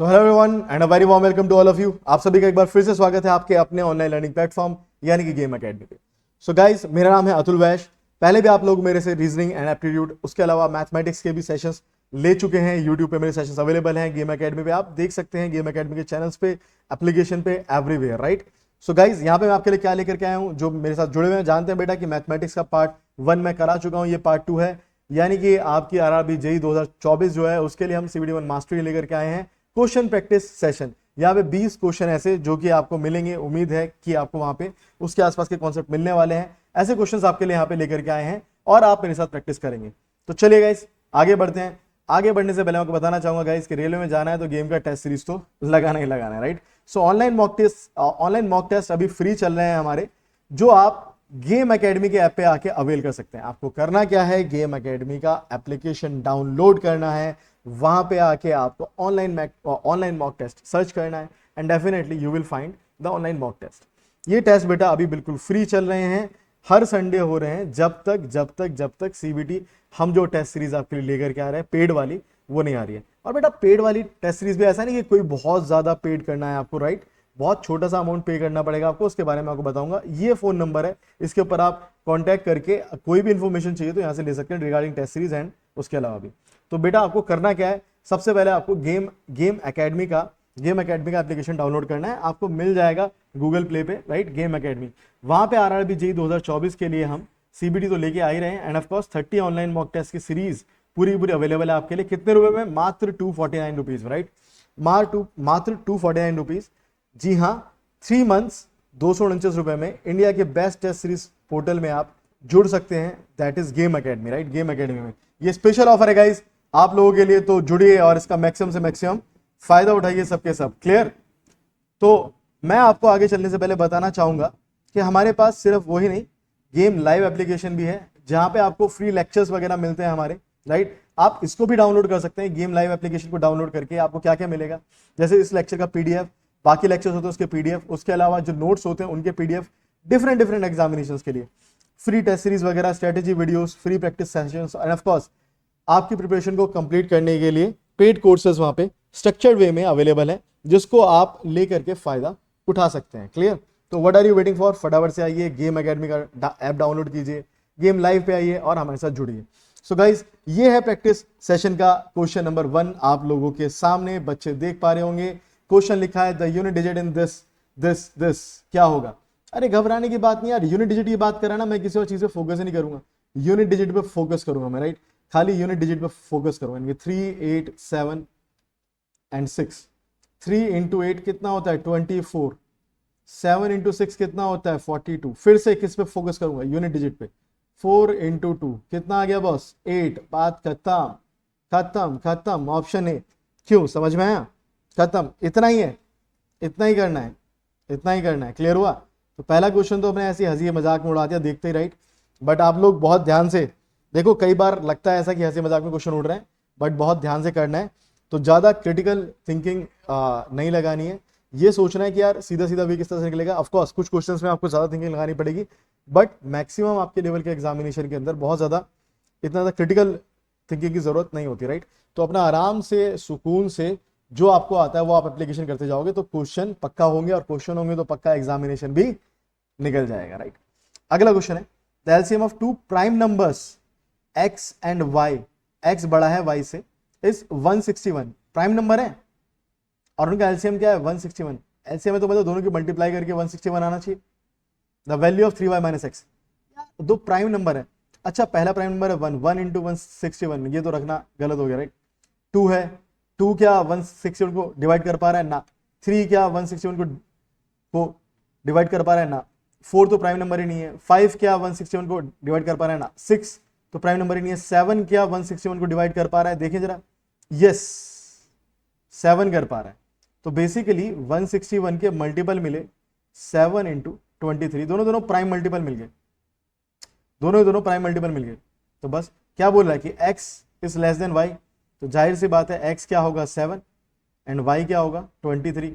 So hello everyone and a very warm welcome to all of you. आप सभी का एक बार फिर से स्वागत है आपके अपने ऑनलाइन लर्निंग प्लेटफॉर्म यानी कि गेम एकेडमी पे। सो गाइस, मेरा नाम है अतुल वैश। पहले भी आप लोग मेरे से रीजनिंग एंड एप्टीट्यूड, उसके अलावा मैथमेटिक्स के भी सेशंस ले चुके हैं। यूट्यूब पे मेरे सेशंस अवेलेबल हैं, गेम एकेडमी पे आप देख सकते हैं, गेम एकेडमी के चैनल्स पे, एप्लीकेशन पे, एवरीवेयर, राइट। सो गाइज, यहाँ पे मैं आपके लिए क्या लेकर के आया हूँ, जो मेरे साथ जुड़े हुए हैं जानते हैं बेटा कि मैथमेटिक्स का पार्ट 1 मैं करा चुका हूँ, ये पार्ट 2 है। यानी कि आपकी आरआरबी जेई 2024 जो है उसके लिए हम सीबीडी 1 मास्टरी लेकर के आए हैं। क्वेश्चन प्रैक्टिस सेशन, यहाँ पे 20 क्वेश्चन ऐसे जो कि आपको मिलेंगे। उम्मीद है कि आपको वहां पे उसके आसपास के कॉन्सेप्ट मिलने वाले हैं। ऐसे क्वेश्चंस आपके लिए यहाँ पे लेकर के आए हैं और आप मेरे साथ प्रैक्टिस करेंगे। तो चलिए गाइस, आगे बढ़ते हैं। आगे बढ़ने से पहले मैं आपको बताना चाहूंगा गाइस कि रेलवे में जाना है तो गेम का टेस्ट सीरीज तो लगाना ही लगाना है, right. So online mock test अभी फ्री चल रहे हैं हमारे, जो आप गेम एकेडमी के ऐप पे आके अवेल कर सकते हैं। आपको करना क्या है, गेम एकेडमी का एप्लीकेशन डाउनलोड करना है, वहां पे आके आपको ऑनलाइन मॉक टेस्ट सर्च करना है and definitely you will find the online mock test. ये टेस्ट बेटा अभी बिल्कुल फ्री चल रहे हैं, हर संडे हो रहे हैं, जब तक सीबीटी हम जो टेस्ट सीरीज आपके लिए लेकर के आ रहे हैं पेड वाली, वो नहीं आ रही है। और बेटा पेड वाली टेस्ट सीरीज भी ऐसा नहीं कि कोई बहुत ज्यादा पेड करना है आपको, राइट। बहुत छोटा सा अमाउंट पे करना पड़ेगा आपको, उसके बारे में आपको बताऊंगा। ये फोन नंबर है, इसके ऊपर आप कांटेक्ट करके कोई भी इंफॉर्मेशन चाहिए तो यहाँ से ले सकते हैं रिगार्डिंग टेस्ट सीरीज एंड उसके अलावा भी। तो बेटा आपको करना क्या है, सबसे पहले आपको गेम एकेडमी का एप्लीकेशन डाउनलोड करना है। आपको मिल जाएगा गूगल प्ले पे, राइट, गेम एकेडमी। वहां पे आरआरबी जेईई 2024 के लिए हम सीबीटी तो लेके आ ही रहे हैं and of course 30 online mock test की सीरीज पूरी पूरी अवेलेबल है आपके लिए। कितने रुपए में? मात्र 249 रुपीज, राइट। मात्र 249 रुपीज। जी हाँ, 3 मंथ्स 249 रुपए में इंडिया के बेस्ट टेस्ट सीरीज पोर्टल में आप जुड़ सकते हैं, that is game academy, right. Game academy में ये स्पेशल ऑफर है गाइस आप लोगों के लिए, तो जुड़िए और इसका मैक्सिमम से मैक्सिमम फायदा उठाइए सबके सब। क्लियर? तो मैं आपको आगे चलने से पहले बताना चाहूंगा कि हमारे पास सिर्फ वही नहीं, गेम लाइव एप्लीकेशन भी है, जहां पे आपको फ्री लेक्चर्स वगैरह मिलते हैं हमारे, राइट। आप इसको भी डाउनलोड कर सकते हैं। गेम लाइव एप्लीकेशन को डाउनलोड करके आपको क्या क्या मिलेगा, जैसे इस लेक्चर का पीडीएफ, बाकी लेक्चर्स होते हैं उसके पीडीएफ, उसके अलावा जो नोट्स होते हैं उनके पीडीएफ, डिफरेंट एग्जामिनेशन के लिए फ्री टेस्ट सीरीज वगैरह, strategy videos, free practice sessions and of course आपकी प्रिपरेशन को कंप्लीट करने के लिए पेड कोर्सेज वहां पे स्ट्रक्चर्ड वे में अवेलेबल है, जिसको आप लेकर के फायदा उठा सकते हैं। क्लियर? तो what are you waiting for? फटाफट से आइए, गेम एकेडमी का ऐप डाउनलोड कीजिए, गेम लाइव पे आइए और हमारे साथ जुड़िए। सो गाइज, ये है प्रैक्टिस सेशन का क्वेश्चन नंबर 1 आप लोगों के सामने, बच्चे देख पा रहे होंगे। क्वेश्चन लिखा है the unit digit in this क्या होगा? अरे घबराने की बात नहीं यार, यूनिट डिजिट की बात करा ना, मैं किसी और चीज पे फोकस ही नहीं करूंगा, यूनिट डिजिट पे फोकस करूंगा मैं, राइट। खाली यूनिट डिजिट पे फोकस करूंगा। 3, 8, 7 एंड 6। 3 इंटू 8 कितना होता है? 24। 7 इंटू 6 कितना होता है? 42। फिर से किस पे फोकस करूंगा? यूनिट डिजिट पे। 4 इंटू 2 कितना आ गया बॉस? 8। बात खत्म खत्म खत्म। Option A. क्यों? समझ में आया? खत्म। इतना ही है, इतना ही करना है, इतना ही करना है। क्लियर हुआ? तो पहला क्वेश्चन तो अपने ऐसी हंसी मजाक में उड़ा दिया, देखते ही, राइट। बट आप लोग बहुत ध्यान से देखो, कई बार लगता है ऐसा कि हंसी मजाक में क्वेश्चन उड़ रहे हैं, बट बहुत ध्यान से करना है। तो ज्यादा क्रिटिकल थिंकिंग नहीं लगानी है, ये सोचना है कि यार सीधा सीधा भी किस तरह से निकलेगा। ऑफ कोर्स कुछ क्वेश्चंस में आपको ज्यादा थिंकिंग लगानी पड़ेगी, बट मैक्सिमम आपके लेवल के एग्जामिनेशन के अंदर बहुत ज्यादा इतना ज्यादा क्रिटिकल थिंकिंग की जरूरत नहीं होती, राइट। तो अपना आराम से, सुकून से जो आपको आता है वो आप एप्लीकेशन करते जाओगे तो क्वेश्चन पक्का होंगे, और क्वेश्चन होंगे तो पक्का एग्जामिनेशन भी निकल जाएगा, राइट। अगला क्वेश्चन है the LCM of 2 prime numbers x and y, x बड़ा है y से, इज 161। प्राइम नंबर है और उनका एलसीएम क्या है? 161। एलसीएम है तो मतलब दोनों की मल्टीप्लाई करके 161 आना चाहिए। The value of 3y minus x, दो प्राइम नंबर है। अच्छा, पहला प्राइम नंबर है 1 इंटू 161, ये तो रखना गलत हो गया, राइट। 2 है, 2 क्या 161 को डिवाइड कर पा रहा है? ना। 3 क्या 161 को डिवाइड कर पा रहा है? ना। 4 तो प्राइम नंबर ही नहीं है। 5 क्या 161 को डिवाइड कर पा रहा है? ना। 6 तो प्राइम नंबर ही नहीं है। 7 क्या 161 को डिवाइड कर पा रहा है? देखिए जरा, यस 7 कर पा रहा है। तो बेसिकली 161 के मल्टीपल मिले 7 इंटू 23, दोनों प्राइम मल्टीपल मिल गए, दोनों प्राइम मल्टीपल मिल गए। तो बस क्या बोल रहा है कि x is less than y, तो जाहिर सी बात है x क्या होगा? 7 एंड y क्या होगा? 23।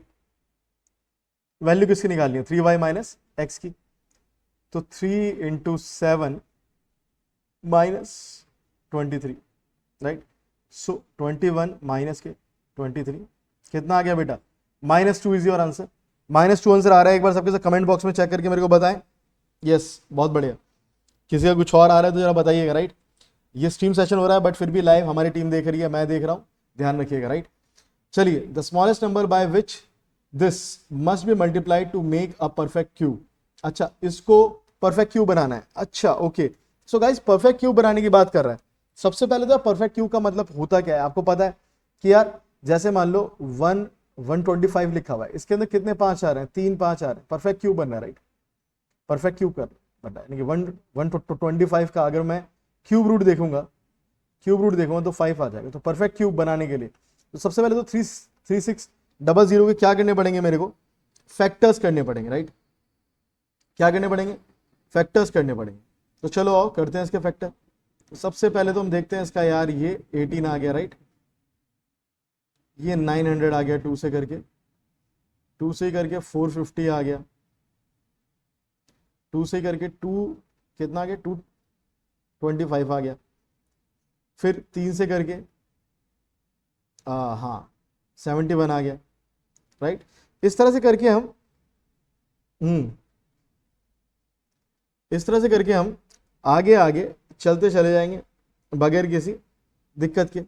वैल्यू किसकी निकालनी है? 3y माइनस एक्स की। तो 3 इंटू 7 माइनस 23, राइट। सो 21 माइनस के 23, कितना आ गया बेटा, -2 इज योर आंसर। -2 आंसर आ रहा है, एक बार सबके साथ कमेंट बॉक्स में चेक करके मेरे को बताएं। यस, बहुत बढ़िया। किसी का कुछ और आ रहा है तो जरा बताइएगा, राइट। ये स्ट्रीम सेशन हो रहा है बट फिर भी लाइव हमारी टीम देख रही है, मैं देख रहा हूं, ध्यान रखिएगा, राइट। चलिए, the smallest number by which this must be multiplied to make a perfect cube. अच्छा, इसको परफेक्ट क्यूब बनाना है। अच्छा, okay. So guys, perfect cube बनाने की बात कर रहा है। सबसे पहले तो परफेक्ट क्यूब का मतलब होता क्या है आपको पता है कि यार जैसे मान लो 125 लिखा हुआ है, इसके अंदर कितने 5 आ रहे हैं, 3 5 आ रहे हैं, परफेक्ट क्यूब बनना है, राइट। परफेक्ट क्यूब कर बनना है, यानी कि 125 का अगर मैं क्यूब रूट देखूंगा तो 5 आ जाएगा। तो परफेक्ट क्यूब बनाने के लिए तो सबसे पहले तो 3600 के क्या करने पड़ेंगे मेरे को, फैक्टर्स करने पड़ेंगे, राइट। क्या करने पड़ेंगे, फैक्टर्स करने पड़ेंगे। तो चलो आओ करते हैं इसके फैक्टर। तो सबसे पहले तो हम देखते हैं इसका, यार ये 18 आ गया, राइट। ये 900 आ गया 2 से करके 450 आ गया, 2 से करके 2 कितना आ गया, 225 आ गया। फिर 3 से करके हाँ 71 आ गया, राइट। इस तरह से करके हम आगे आगे चलते चले जाएंगे बगैर किसी दिक्कत के।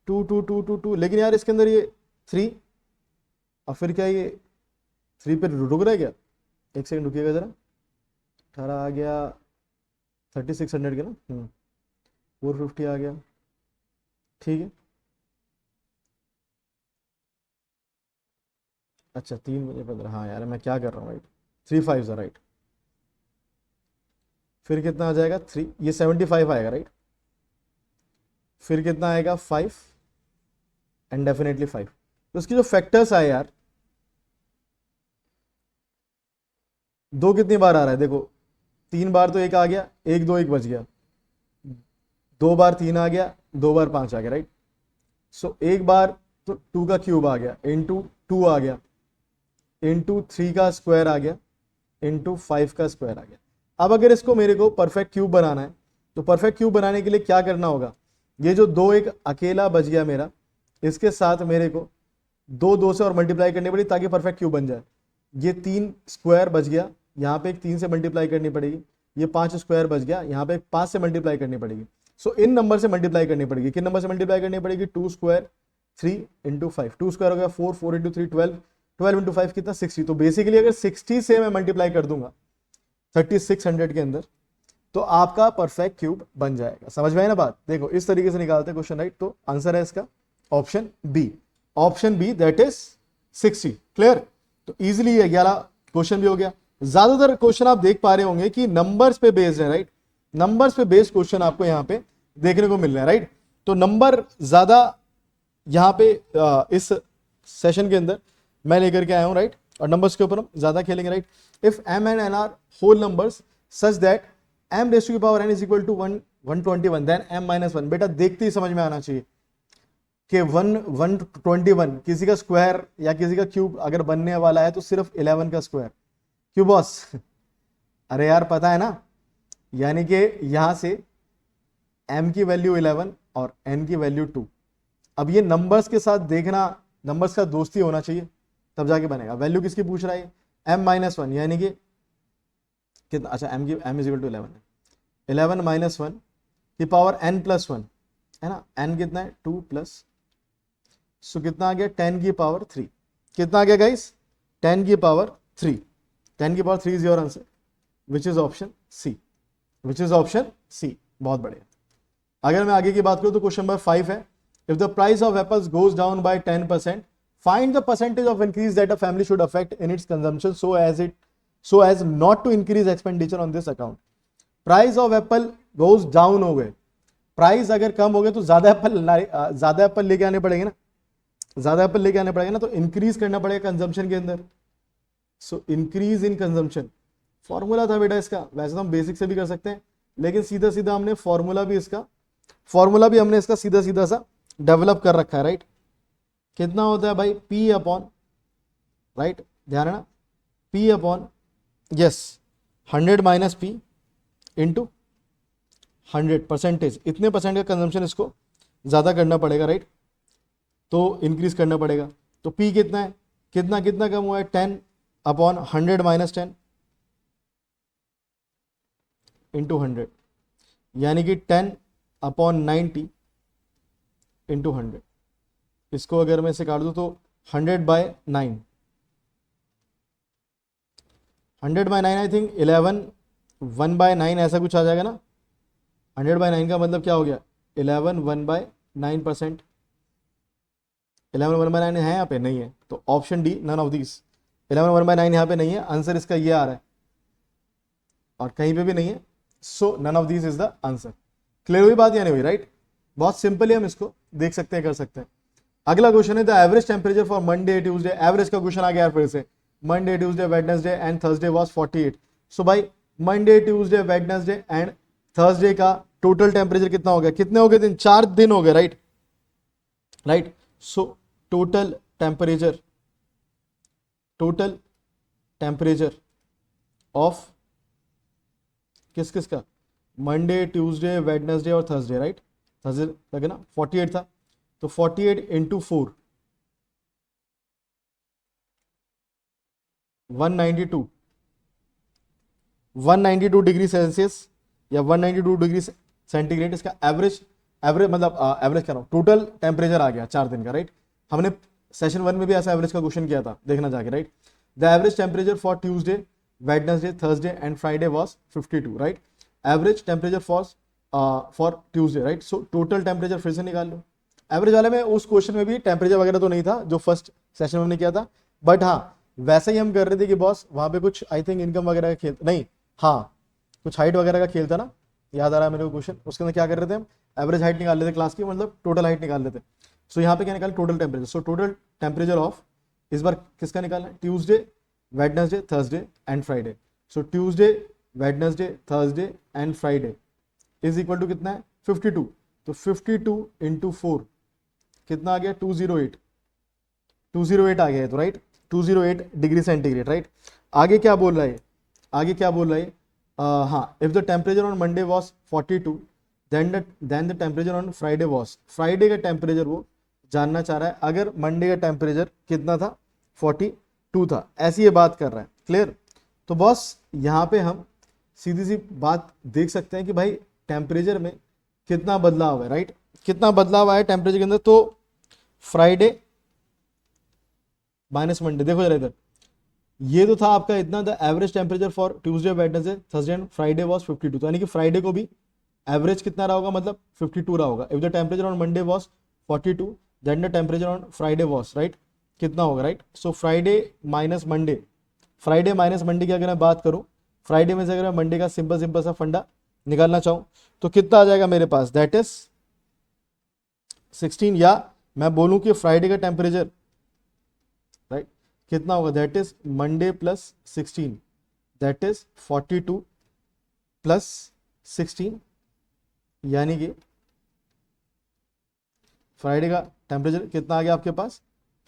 2 2 2 2 2, लेकिन यार इसके अंदर ये 3 और फिर क्या ये 3 पे रुक रहा है क्या, एक सेकंड रुकिएगा जरा। 18 आ गया 3600 के ना, 450 आ गया, ठीक है। अच्छा 3 बजे 15, हाँ यार मैं क्या कर रहा हूँ, राइट। 3 5 राइट। फिर कितना आ जाएगा 3, ये 75 आएगा, राइट। फिर कितना आएगा 5 एंड डेफिनेटली 5। तो इसकी जो फैक्टर्स आए यार, 2 कितनी बार आ रहा है देखो, 3 बार तो 1 आ गया, 1 2 1 बच गया, 2 बार 3 आ गया, 2 बार 5 आ गया, राइट। सो एक बार तो 2 का क्यूब आ गया, इंटू 2 आ गया, इंटू 3 का स्क्वायर आ गया, इंटू 5 का स्क्वायर आ गया। अब अगर इसको मेरे को परफेक्ट क्यूब बनाना है तो परफेक्ट क्यूब बनाने के लिए क्या करना होगा, ये जो 2 1 अकेला बच गया मेरा, इसके साथ मेरे को 2 2 से और मल्टीप्लाई करनी पड़ी ताकि परफेक्ट क्यूब बन जाए। ये 3 स्क्वायर बच गया, यहाँ पे एक 3 से मल्टीप्लाई करनी पड़ेगी, ये 5 स्क्वायर बच गया, यहाँ पे 5 से मल्टीप्लाई करनी पड़ेगी। सो इन नंबर से मल्टीप्लाई करनी पड़ेगी, किन नंबर से मल्टीप्लाई करनी पड़ेगी, 2 स्क्वायर 3 इंटू 5, 2 स्क्वायर हो गया 4, 4 इंटू 3 12, 12 इंटू 5 कितना 60। तो बेसिकली अगर 60 से मैं मल्टीप्लाई कर दूंगा 3600 के अंदर तो आपका परफेक्ट क्यूब बन जाएगा। समझ में आई ना बात, देखो इस तरीके से निकालते हैं क्वेश्चन, राइट। तो आंसर है इसका option B that is 60। Clear, तो इजीली ये 11 क्वेश्चन भी हो गया। ज्यादातर क्वेश्चन आप देख पा रहे होंगे कि नंबर्स पे बेस्ड है, राइट। नंबर्स पे बेस्ड क्वेश्चन आपको यहाँ पे देखने को मिल रहा है, राइट। तो नंबर ज्यादा यहाँ पे इस सेशन के अंदर मैं लेकर के आया हूं, राइट। और नंबर्स के ऊपर हम ज्यादा खेलेंगे, right. If m and n are whole numbers such that m raised to the power n is equal to 121 then m minus 1। बेटा देखते ही समझ में आना चाहिए कि 121 किसी का स्क्वायर या किसी का क्यूब अगर बनने वाला है तो सिर्फ 11 का स्क्वायर। क्यों बॉस? अरे यार पता है ना, यानी कि यहां से m की वैल्यू 11 और n की वैल्यू 2। अब ये नंबर्स के साथ देखना, नंबर्स का दोस्ती होना चाहिए तब जाके बनेगा। वैल्यू किसकी पूछ रहा है, m माइनस 1 यानी कि कितना, अच्छा m इज इक्वल टू 11 है, 11 माइनस 1 की पावर n प्लस 1 है ना, n कितना है 2 प्लस, सो कितना आ गया 10 की पावर 3। कितना आ गया गाइस, 10 की पावर 3। 10 की power 3 is your answer which is option C. बहुत बढ़िया। अगर मैं आगे की बात करूं तो क्वेश्चन नंबर 5 है, if the price of apples goes down by 10%, find the percentage of increase that a family should affect in its consumption so as not to increase expenditure on this account। Price of Apple goes down हो गए, price अगर कम हो गए तो ज्यादा Apple लेके आने पड़ेंगे ना, ज्यादा एप्पल लेके आने पड़ेगा ना, तो इंक्रीज करना पड़ेगा कंजम्पशन के अंदर। So increase in consumption formula था बेटा इसका, वैसे तो हम बेसिक से भी कर सकते हैं लेकिन सीधा सीधा हमने फॉर्मूला भी हमने इसका सीधा सीधा सा डेवलप कर रखा है, राइट। कितना होता है भाई, P अपॉन, राइट ध्यान है ना, P upon yes 100 minus P into 100 percentage, इतने परसेंट का कंजम्पशन इसको ज्यादा करना पड़ेगा, राइट। तो इंक्रीज करना पड़ेगा। तो P कितना है, कितना कितना कम हुआ है, 10/100 माइनस 10 इंटू 100, यानी कि 10/90 इंटू 100। इसको अगर मैं इसे काट दूं तो 100/9, 100/9 आई थिंक 11 1/9 ऐसा कुछ आ जाएगा ना। 100/9 का मतलब क्या हो गया, 11 1/9%। 11 1/9 है यहाँ पे, नहीं है, तो option D none of this. 11 1/9 यहाँ पे नहीं है, आंसर इसका ये आ रहा है और कहीं पे भी नहीं है, so none of this is the answer. Clear हुई बात या नहीं हुई, राइट? बहुत सिंपल है, हम इसको देख सकते हैं, कर सकते हैं। अगला क्वेश्चन है the average temperature for Monday Tuesday. Average का क्वेश्चन आ गया फिर से। Monday Tuesday Wednesday and Thursday was 48। सो भाई Monday Tuesday Wednesday and Thursday का टोटल टेम्परेचर कितना हो गया, कितने हो गए दिन, 4 दिन हो गए, right? Right, so total temperature of किस किस का, मंडे ट्यूसडे वेडनेसडे और थर्सडे, राइट? थर्सडे लगे ना 48 था, तो 48 इंटू 4 192 डिग्री सेल्सियस या 192 डिग्री सेंटीग्रेड। इसका एवरेज मतलब एवरेज कर रहा हूँ, टोटल टेम्परेचर आ गया 4 दिन का, राइट? हमने सेशन 1 में भी ऐसा एवरेज का क्वेश्चन किया था, देखना जाके, right? The average temperature for Tuesday Wednesday Thursday and Friday was 52, right? Average temperature for Tuesday, right? So total temperature फिर से निकाल लो। एवरेज वाले में उस क्वेश्चन में भी टेम्परेचर वगैरह तो नहीं था जो फर्स्ट सेशन में हमने किया था, बट हाँ वैसे ही हम कर रहे थे कि बॉस वहां पे कुछ आई थिंक इनकम वगैरह का खेल, नहीं हाँ कुछ हाइट वगैरह का खेल था ना, याद आ रहा है मेरे को क्वेश्चन। उसके अंदर क्या कर रहे थे हम, एवरेज हाइट निकाल लेते क्लास की, मतलब टोटल हाइट निकाल लेते। सो यहाँ पे क्या निकाल, total temperature. So total temperature of इस बार किसका निकालना है, Tuesday Wednesday Thursday and Friday. So Tuesday Wednesday Thursday and Friday is equal to कितना है, 52। तो 52 इंटू 4 कितना आ गया, 208 आ गया है, तो राइट 208 डिग्री सेंटीग्रेड, राइट? आगे क्या बोल रहा है, आगे क्या बोल रहा है, हाँ, if the temperature on Monday was 42 then the temperature on Friday was, Friday का टेम्परेचर वो जानना चाह रहा है। अगर मंडे का टेम्परेचर कितना था, 42 था, ऐसी ये बात कर रहा है। क्लियर? तो बॉस यहाँ पे हम सीधी सी बात देख सकते हैं कि भाई टेम्परेचर में कितना बदलाव है, राइट? कितना बदलाव आया टेम्परेचर के अंदर। तो फ्राइडे माइनस मंडे, देखो जरा इधर, ये तो था आपका इतना, the average temperature for Tuesday Wednesday Thursday and Friday was 52। तो यानी कि फ्राइडे को भी एवरेज कितना रहा होगा, मतलब 52 रहा होगा। If the temperature on Monday was 42 then the temperature on Friday was, right, कितना होगा, right? So Friday minus Monday की अगर मैं बात करूं, फ्राइडे में से अगर मैं मंडे का सिंपल सा फंडा निकालना चाहूं तो कितना आ जाएगा मेरे पास, दैट इज 16। या मैं बोलूं कि फ्राइडे का टेम्परेचर, राइट, कितना होगा, that is Monday plus 16, that is 42 plus 16, यानी कि फ्राइडे का टेम्परेचर कितना आ गया आपके पास,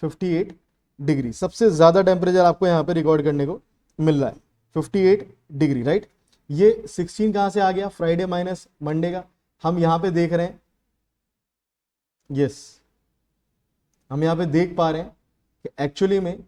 58 डिग्री। सबसे ज्यादा टेम्परेचर आपको यहां पे रिकॉर्ड करने को मिल रहा है, 58 डिग्री, राइट? ये 16 कहां से आ गया, फ्राइडे माइनस मंडे का। हम यहां पे देख रहे हैं, यस, हम यहां पे देख पा रहे हैं कि एक्चुअली में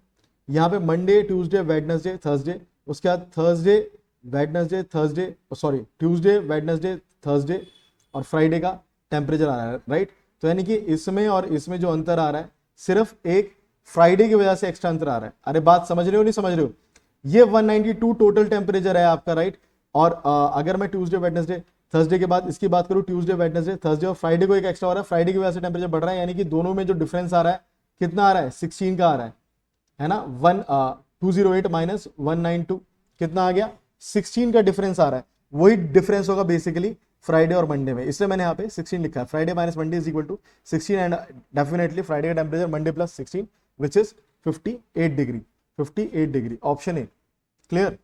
यहां पे मंडे ट्यूसडे वेडनेसडे थर्सडे, उसके बाद Thursday Wednesday Thursday, sorry Tuesday Wednesday Thursday और फ्राइडे का टेम्परेचर आ रहा है, राइट? तो यानी कि इसमें और इसमें जो अंतर आ रहा है, सिर्फ एक फ्राइडे की वजह से एक्स्ट्रा अंतर आ रहा है। अरे बात समझ रहे हो नहीं समझ रहे हो? ये 192 टोटल टेम्परेचर है आपका, राइट? और अगर मैं ट्यूसडे वेडनेसडे थर्सडे के बाद इसकी बात करूं, ट्यूसडे वेडनेसडे थर्सडे और फ्राइडे को एक एक्स्ट्रा हो रहा है, फ्राइडे की वजह से टेम्परेचर बढ़ रहा है, यानी कि दोनों में जो डिफरेंस आ रहा है कितना आ रहा है, 16 का आ रहा है ना? 208 माइनस 192 कितना आ गया, 16 का डिफरेंस आ रहा है। वही डिफरेंस होगा बेसिकली फ्राइडे और मंडे में, इसलिए मैंने यहाँ पे 16 लिखा है। Friday minus Monday is equal to 16 and definitely Friday का temperature Monday plus 16 which is 58 degree, 58 degree, option A. Clear?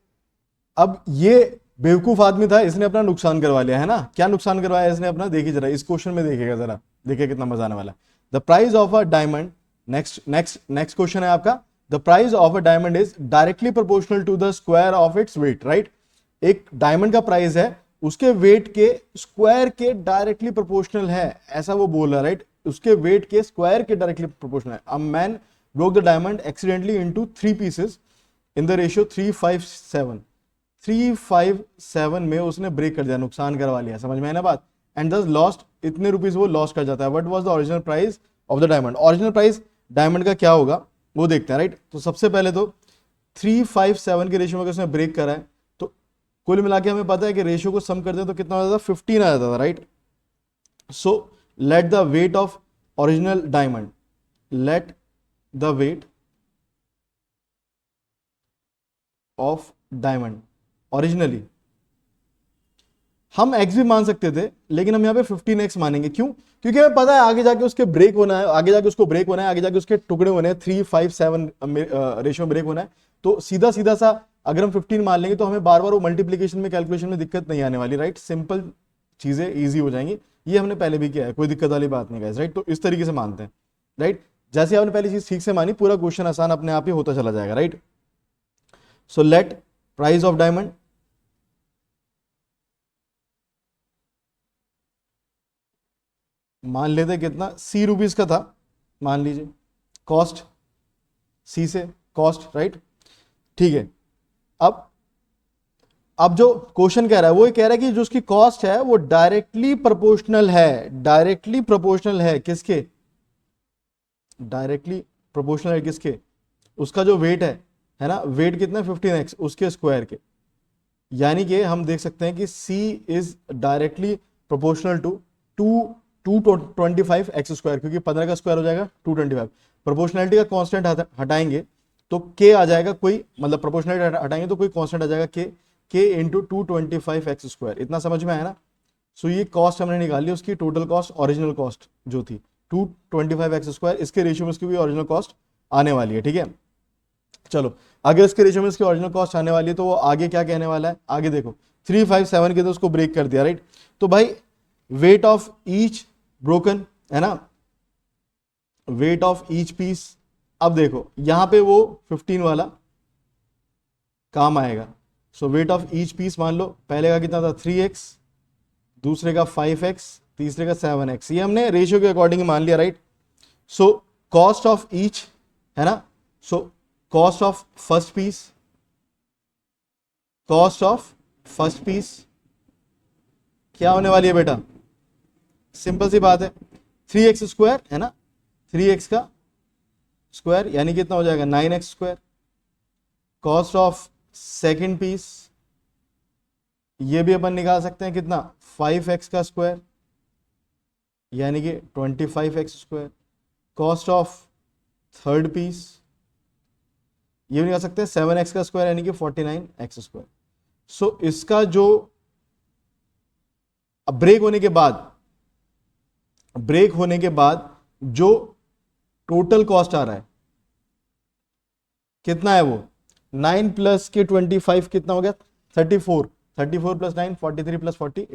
अब ये बेवकूफ आदमी था, इसने अपना नुकसान करवा लिया है ना। क्या नुकसान करवाया इसने अपना, देखिए जरा इस क्वेश्चन में, देखिएगा जरा, देखिए कितना मजा आने वाला है। The price of a diamond, next question है आपका, the price of a diamond is directly proportional to the square of its weight, right? एक डायमंड का प्राइस है, उसके वेट के स्क्वायर के डायरेक्टली प्रोपोर्शनल है, ऐसा वो बोल रहा है, राइट? उसके वेट के स्क्वायर के डायरेक्टली प्रोपोर्शनल है। A man broke the diamond accidentally into 3 pieces in the ratio 357. 357 में उसने ब्रेक कर दिया, नुकसान करवा लिया, समझ में है ना बात, एंड दस लॉस्ट, इतने रुपीज वो लॉस कर जाता है. What was the original price of the diamond? Original price diamond का क्या होगा वो देखते हैं, राइट. तो सबसे पहले तो 357 के रेशियो में अगर उसने ब्रेक करा है तो कुल मिला के हमें पता है कि रेशियो को सम करते हैं तो कितना हो जाता था, 15 आ जाता था, right. So let the weight of original diamond, let the weight of diamond originally, हम x भी मान सकते थे लेकिन हम यहाँ पे 15x मानेंगे. क्यों? क्योंकि हमें पता है आगे जाके उसके ब्रेक होना है, आगे जाके उसको ब्रेक होना है, आगे जाके उसके टुकड़े होने हैं, 357 रेशियो में ब्रेक होना है. तो सीधा सीधा सा अगर हम 15 मान लेंगे तो हमें बार बार वो मल्टीप्लीकेशन में, कैलकुलेशन में दिक्कत नहीं आने वाली, राइट. सिंपल चीजें ईजी हो जाएंगी. ये हमने पहले भी किया है, कोई दिक्कत वाली बात नहीं गाइस, राइट. तो इस तरीके से मानते हैं, राइट. जैसे आपने पहली चीज ठीक से मानी, पूरा क्वेश्चन आसान अपने आप ही होता चला जाएगा, right. So late price of diamond, मान लेते कितना, C रुपीज का था मान लीजिए, कॉस्ट C से कॉस्ट, राइट. ठीक है. अब जो क्वेश्चन कह रहा है वो ये कह रहा है कि जो उसकी कॉस्ट है वो डायरेक्टली प्रोपोर्शनल है, डायरेक्टली प्रोपोर्शनल है किसके, डायरेक्टली प्रोपोर्शनल है किसके, उसका जो वेट है ना, वेट कितना, 15x उसके स्क्वायर के. यानी कि हम देख सकते हैं कि C is directly proportional to 225x square, क्योंकि 15 का स्क्वायर हो जाएगा 225. प्रोपोर्शनलिटी का कांस्टेंट हटाएंगे तो k आ जाएगा कोई, मतलब प्रोपोर्शनलिटी हटाएंगे तो कोई कांस्टेंट आ जाएगा k इंटू 225x स्क्वायर. इतना समझ में आया ना. सो ये कॉस्ट हमने निकाली, उसकी टोटल कॉस्ट, ओरिजिनल कॉस्ट जो थी 225x स्क्वायर, इसके रेशियो में इसकी भी ओरिजिनल कॉस्ट आने वाली है, ठीक है. चलो अगर इसके रेशियो में इसकी ओरिजिनल कॉस्ट आने वाली है तो वो आगे क्या कहने वाला है, आगे देखो 357 के तो उसको ब्रेक कर दिया, राइट. तो भाई वेट ऑफ ईच ब्रोकन है ना, वेट ऑफ ईच पीस. अब देखो यहां पे वो 15 वाला काम आएगा. सो वेट ऑफ ईच पीस मान लो पहले का कितना था 3x, दूसरे का 5x, तीसरे का 7x. ये हमने रेशियो के अकॉर्डिंग मान लिया, right. So cost of each है ना, so cost of first piece, cost of first piece क्या होने वाली है बेटा, सिंपल सी बात है 3x स्क्वायर है ना, 3x का स्क्वायर यानी कितना हो जाएगा 9x square. Cost of second piece ये भी अपन निकाल सकते हैं कितना, 5x का स्क्वायर यानी कि 25x square. Cost of third piece ये भी निकाल सकते हैं 7x का स्क्वायर यानी कि 49x स्क्वायर. सो इसका जो ब्रेक होने के बाद जो टोटल कॉस्ट आ रहा है कितना है, वो 9 प्लस के 25 कितना हो गया 34, 34 प्लस 9 43 प्लस 40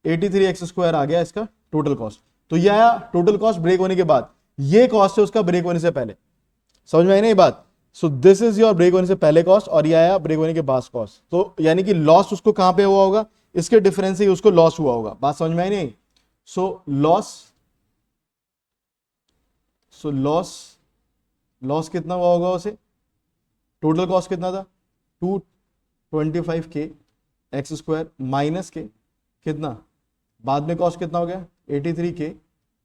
83x स्क्वायर आ गया इसका टोटल कॉस्ट. तो ये आया टोटल कॉस्ट ब्रेक होने के बाद, ये कॉस्ट है उसका ब्रेक होने से पहले. समझ में आई ना ये बात. So this is your break होने से पहले कॉस्ट और ये आया ब्रेक होने के बाद कॉस्ट. तो यानी कि लॉस उसको कहां पे हुआ होगा, इसके डिफरेंस से ही उसको लॉस हुआ होगा. बात समझ में आई नहीं. सो लॉस कितना हुआ होगा उसे, टोटल कॉस्ट कितना था 225k एक्स स्क्वायर माइनस के कितना, बाद में कॉस्ट कितना हो गया 83k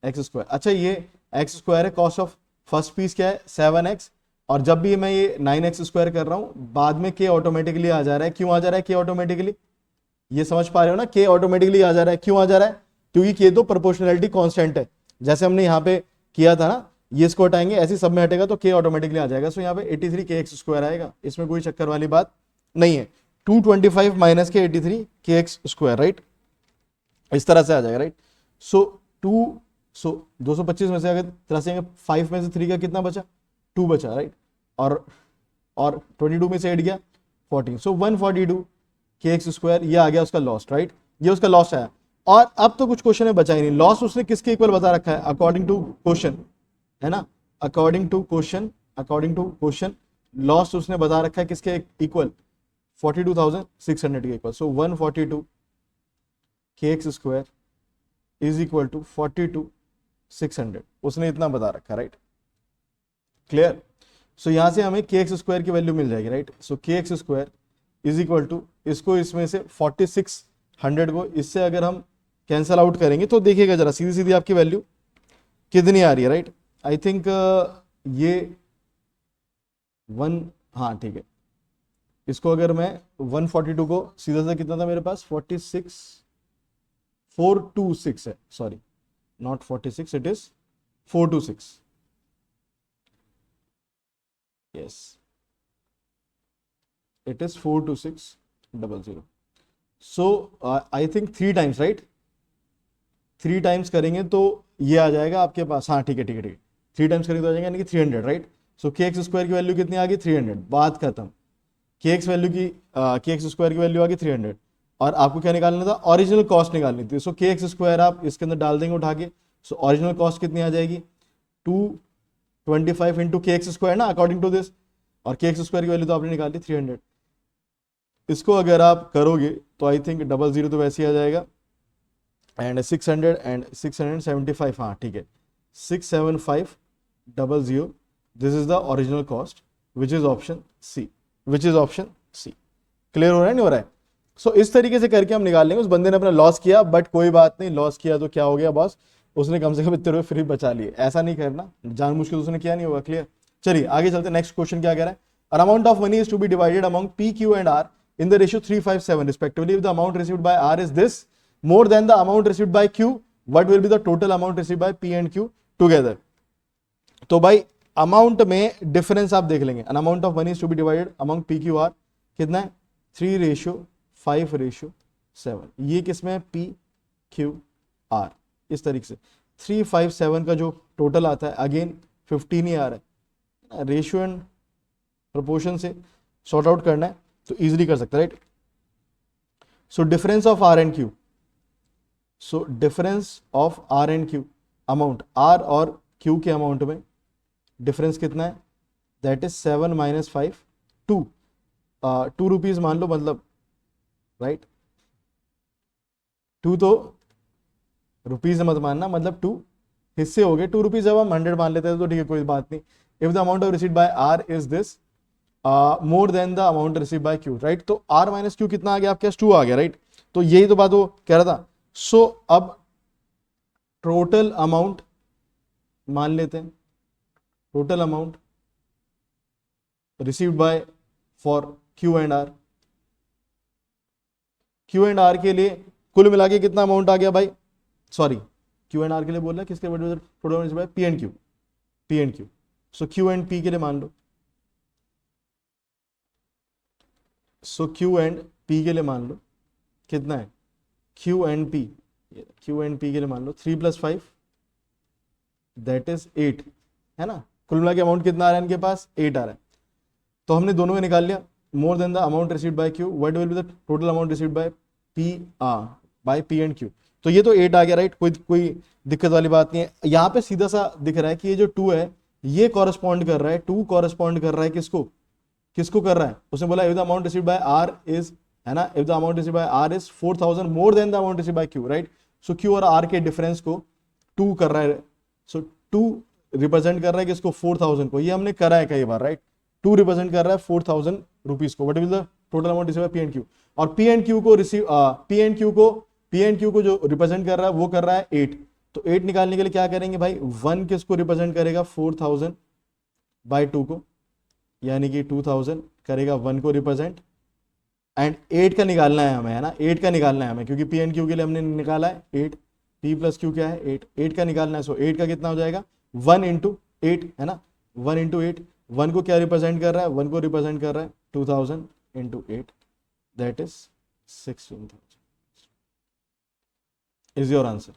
एक्स स्क्वायर. अच्छा ये एक्स स्क्वायर है, कॉस्ट ऑफ फर्स्ट पीस क्या है 7x, और जब भी मैं ये 9x स्क्वायर कर रहा हूं बाद में k ऑटोमेटिकली आ जा रहा है. क्यों आ जा रहा है k ऑटोमेटिकली, ये समझ पा रहे हो ना, k ऑटोमेटिकली आ जा रहा है. क्यों आ जा रहा है, क्योंकि k तो प्रोपोर्शनलिटी कांस्टेंट है, जैसे हमने यहाँ पे किया था ना, ये इसको हटाएंगे ऐसे सब में हटेगा तो k ऑटोमेटिकली आ जाएगा. सो यहाँ पे 83k एक्स स्क्वायर आएगा, इसमें कोई चक्कर वाली बात नहीं है. 225 माइनस के 83k एक्स स्क्वायर, राइट, इस तरह से आ जाएगा, राइट. सो 225 में से अगर तरसेंगे 5 में से 3 का कितना बचा 2 बचा, राइट, और 22 में से ऐड गया 14. सो 142k एक्स स्क्वायर ये आ गया उसका लॉस, राइट, ये उसका लॉस आया. और अब तो कुछ क्वेश्चन में बचा ही नहीं. लॉस उसने किसके इक्वल बता रखा है, अकॉर्डिंग टू क्वेश्चन है ना, अकॉर्डिंग टू क्वेश्चन लॉस उसने बता रखा है किसके इक्वल 42,600 के equal. So 142k x square is equal to 42,600 उसने इतना बता रखा, राइट. क्लियर। सो यहाँ से हमें के एक्स स्क्वायर की वैल्यू मिल जाएगी, right. So K x square is equal to, इसको इसमें से 4600 को इससे अगर हम कैंसल आउट करेंगे तो देखिएगा जरा सीधी सीधी आपकी वैल्यू कितनी आ रही है, राइट। आई थिंक ये 1, हाँ ठीक है। इसको अगर मैं 142 को सीधा सा कितना था मेरे पास 426 है, sorry not 46, it is 426, yes it is 42600। So I think 3 times, right. 3 times करेंगे तो ये आ जाएगा आपके पास, हाँ ठीक है ठीक है ठीक है, 3 टाइम्स करेंगे तो आ जाएगा यानी कि 300, right. So K x square की वैल्यू कितनी आ गई 300, बात खत्म। के एक्स स्क्वायर की वैल्यू आ गई 300 और आपको क्या निकालना था, ओरिजिनल कॉस्ट निकालनी थी। सो के एक्स स्क्वायर आप इसके अंदर डाल देंगे उठा के। सो ओरिजिनल कॉस्ट कितनी आ जाएगी 225 इंटू के एक्स स्क्वायर ना, अकॉर्डिंग टू दिस, और के एक्स स्क्वायर की वैल्यू तो आपने निकाली 300। इसको अगर आप करोगे तो आई थिंक 00 तो वैसे ही आ जाएगा एंड 600 एंड 675, हाँ ठीक है 67500, this is the original cost which is option C, which is option C. Clear हो रहा है नहीं हो रहा है। सो इस तरीके से करके हम निकाल लेंगे। उस बंदे ने अपना लॉस किया, बट कोई बात नहीं, लॉस किया तो क्या हो गया बॉस, उसने कम से कम इतने रुपए फ्री बचा लिए। ऐसा नहीं करना, जान मुश्किल उसने किया नहीं होगा। क्लियर, चलिए आगे चलते। नेक्स्ट क्वेश्चन क्या कह रहा है, an amount of money is to be divided among P, Q and R in the ratio 357 respectively. If the amount received by R is this more than the amount received by Q, what will be the total amount received by P and Q together? तो भाई amount में difference आप देख लेंगे। an amount of money is to be divided among P, Q, R कितना है 3:5:7। ये किसमें है P, Q, R, इस तरीके से 357 का जो टोटल आता है अगेन 15 ही आ रहा है। रेशियो एंड प्रोपोर्शन से सॉर्ट आउट करना है तो इजीली कर सकते हैं, right. So difference of R and Q, so difference of R and Q amount, R और क्यू के अमाउंट में डिफरेंस कितना है, दैट इज 7 - 5 2 रुपीज मान लो, मतलब राइट 2 तो रुपीज मत मानना, मतलब 2 हिस्से हो गए 2 रुपीज। जब हम 100 मान लेते हैं तो ठीक है कोई बात नहीं। If the amount of received by R is this more than the amount receive by Q, right. तो आर माइनस क्यू कितना आ गया आपके पास 2 आ गया, राइट। तो यही तो बात वो कह रहा था। सो अब टोटल अमाउंट मान लेते हैं, total amount received by for Q and R, Q and R के लिए कुल मिला के कितना अमाउंट आ गया भाई, सॉरी क्यू एंड आर के लिए बोल रहा है, किसके total received by P and Q, P and Q. So Q and P के लिए मान लो, सो क्यू एंड पी के लिए मान लो कितना है, क्यू एंड पी के लिए मान लो 3 + 5 दैट इज 8, है ना। कुल मिला के अमाउंट कितना आ रहा है इनके पास 8 आ रहा है। तो हमने दोनों में निकाल लिया, मोर than the amount received by Q, what will be the total amount received by P and Q. तो ये तो 8 आ गया, राइट। कोई दिक्कत वाली बात नहीं है। यहाँ पे सीधा सा दिख रहा है कि ये जो 2 है ये कॉरेस्पॉन्ड कर रहा है, 2 कॉरेस्पॉन्ड कर रहा है किसको कर रहा है, उसने बोला if the amount received by R is, है ना, if the amount received by R is 4000 more than the amount received by Q, right. So Q और आर के डिफरेंस को 2 कर रहा है, सो 2 रिप्रेजेंट कर रहा है किसको 4000 को, ये हमने करा है कई बार, राइट। 2 रिप्रेजेंट कर रहा है 4000 रुपीज को, what will the total amount received by P and Q. और पी एंड क्यू को जो रिप्रेजेंट कर रहा है वो कर रहा है 8। तो 8 निकालने के लिए क्या करेंगे भाई, 1 किसको रिप्रेजेंट करेगा 4000 बाय 2 को, यानी कि 2000 करेगा 1 को रिप्रेजेंट, एंड 8 का निकालना है हमें, है ना, 8 का निकालना है हमें, क्योंकि पी एंड क्यू के लिए हमने निकाला है 8, पी प्लस क्यू क्या है 8 का निकालना है। सो 8 का कितना हो जाएगा 1 × 8, है ना, 1 × 8। 1 को क्या रिप्रेजेंट कर रहा है, 1 को रिप्रेजेंट कर रहा है 2000 × 8 that is 16,000 is your answer.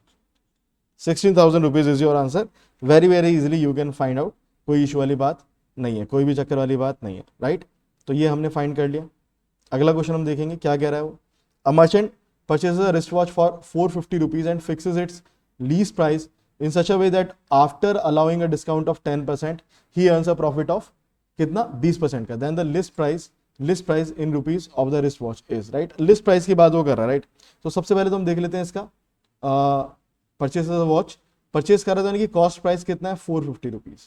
16,000 rupees is your answer. Very easily you can find out, कोई इशू वाली बात नहीं है, कोई भी चक्कर वाली बात नहीं है, राइट। तो ये हमने फाइंड कर लिया। अगला क्वेश्चन हम देखेंगे क्या कह रहा है वो। A merchant purchases a wristwatch for 450 rupees and fixes its list price in such a way that after allowing a discount of 10% he earns a profit of कितना 20% का। Then the list price in rupees of the wristwatch is, right. List price की बात वो कर रहा है, right. तो सबसे पहले तो हम देख लेते हैं इसका परचेज वॉच, परचेज कर रहा था, यानी कि कॉस्ट प्राइस कितना है 450 rupees,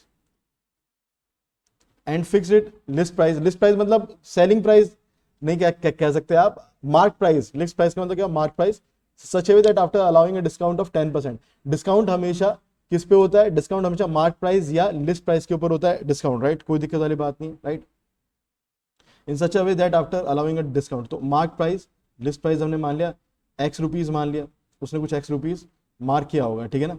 and fix rate list price, list price मतलब सेलिंग प्राइस नहीं, क्या कह सकते हैं आप, मार्क प्राइस। लिस्ट प्राइस का मतलब क्या, mark price. Such way that after allowing a discount of 10%, discount हमेशा किस पे होता है, डिस्काउंट हमेशा मार्क प्राइस या लिस्ट प्राइस के ऊपर होता है डिस्काउंट, राइट, कोई दिक्कत वाली बात नहीं, right. In such a way that after allowing a discount, तो मार्क प्राइस, लिस्ट प्राइस हमने मान लिया एक्स रुपीज मान लिया, उसने कुछ एक्स रुपीज मार्क किया होगा, ठीक है ना,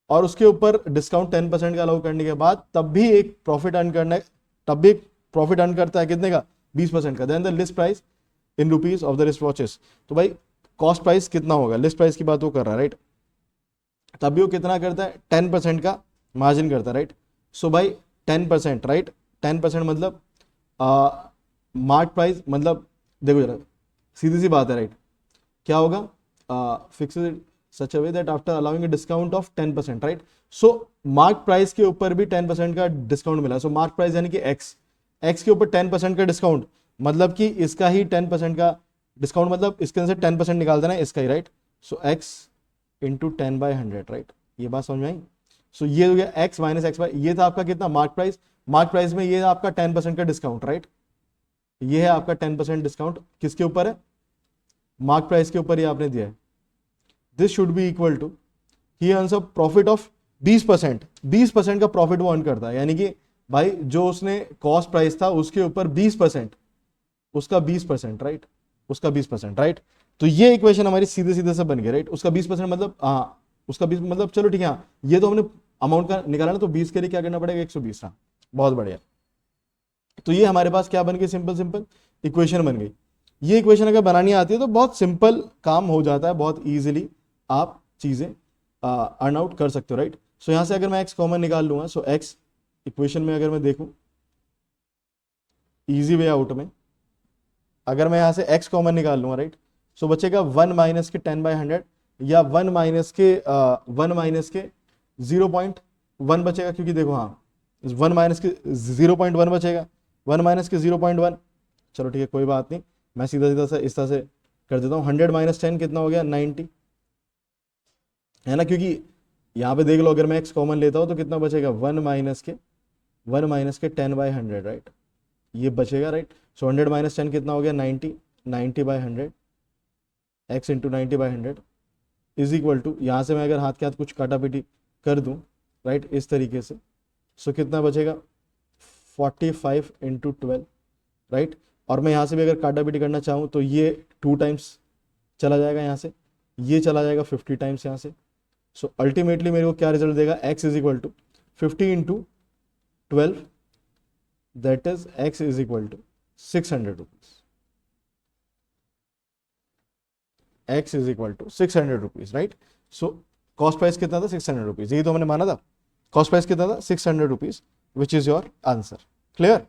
और उसके ऊपर डिस्काउंट 10% का अलाउ करने के बाद तब भी एक प्रॉफिट अर्न करना है, तब भी प्रॉफिट अर्न करता है कितने का, 20% का। Then the list price in rupees of the wristwatches, तो भाई कॉस्ट प्राइस कितना होगा, लिस्ट प्राइस की बात वो कर रहा है, राइट, तब भी वो कितना करता है, 10% का मार्जिन करता है, राइट। सो भाई 10%, राइट, 10% मतलब मार्क प्राइस मतलब, देखो जरा सीधी सी बात है, राइट, क्या होगा, fix such a way that after allowing a discount of 10%, right. So mark price के ऊपर भी 10% का डिस्काउंट मिला, सो मार्क प्राइस यानी कि एक्स, एक्स के ऊपर 10% का डिस्काउंट, मतलब कि इसका ही 10% का डिस्काउंट, मतलब इसके अंदर से 10% निकाल देना इसका ही, राइट। सो एक्स इंटू 10/100, राइट, ये बात समझ में आई। सो ये हो गया एक्स माइनस एक्स बाई, ये था आपका कितना, मार्क प्राइस, मार्क प्राइस में ये है आपका 10% का डिस्काउंट, राइट, ये है आपका 10% डिस्काउंट किसके ऊपर है, मार्क प्राइस के ऊपर ये आपने दिया है। This should be equal to, he earns a profit of 20%, 20% का प्रॉफिट वो अर्न करता है, यानी कि भाई जो उसने कॉस्ट प्राइस था उसके ऊपर 20%, उसका 20%, राइट, उसका 20%, राइट। तो ये इक्वेशन हमारी सीधे सीधे से बन गई, राइट, उसका 20% मतलब, हाँ उसका 20 मतलब, चलो ठीक है, हाँ ये तो हमने अमाउंट का निकाला ना, तो 20 के लिए क्या करना पड़ेगा, 120, हाँ बहुत बढ़िया। तो ये हमारे पास क्या बन गई, सिंपल सिंपल इक्वेशन बन गई। ये इक्वेशन अगर बनानी आती है तो बहुत सिंपल काम हो जाता है, बहुत इजीली आप चीजें अर्न आउट कर सकते हो, राइट। सो यहां से अगर मैं एक्स कॉमन निकाल लूंगा, सो एक्स इक्वेशन में अगर मैं देखूं इजी वे आउट में, अगर मैं यहां से एक्स कॉमन निकाल लूंगा, राइट, सो बचेगा 1 माइनस के 10/100 या 1 माइनस के 0.1 बचेगा, क्योंकि देखो हाँ 1 माइनस के 0.1 बचेगा, 1 माइनस के 0.1, चलो ठीक है कोई बात नहीं, मैं सीधा सीधा से इस तरह से कर देता हूँ। 100 माइनस 10 कितना हो गया, 90, है ना, क्योंकि यहाँ पे देख लो अगर मैं एक्स कॉमन लेता हूँ तो कितना बचेगा, 1 माइनस के 10/100, राइट, ये बचेगा, राइट। सो 100 माइनस 10 कितना हो गया, 90, 90/100, x into 90/100 is equal to, यहाँ से मैं अगर हाथ के हाथ कुछ काटा पीटी कर दूँ, राइट, इस तरीके से, सो कितना बचेगा, 45 इंटू 12, राइट। और मैं यहाँ से भी अगर काटा पीटी करना चाहूँ तो ये 2 टाइम्स चला जाएगा यहाँ से, ये चला जाएगा 50 टाइम्स यहाँ से। सो अल्टीमेटली मेरे को क्या रिजल्ट देगा, x is equal to 50 into 12, that is x is equal to 600 rupees, x is equal to 600 rupees, right. So cost price कितना था, 600 रुपीज, यही तो हमने माना था, कॉस्ट प्राइस कितना था, 600 rupees, which is your answer, clear.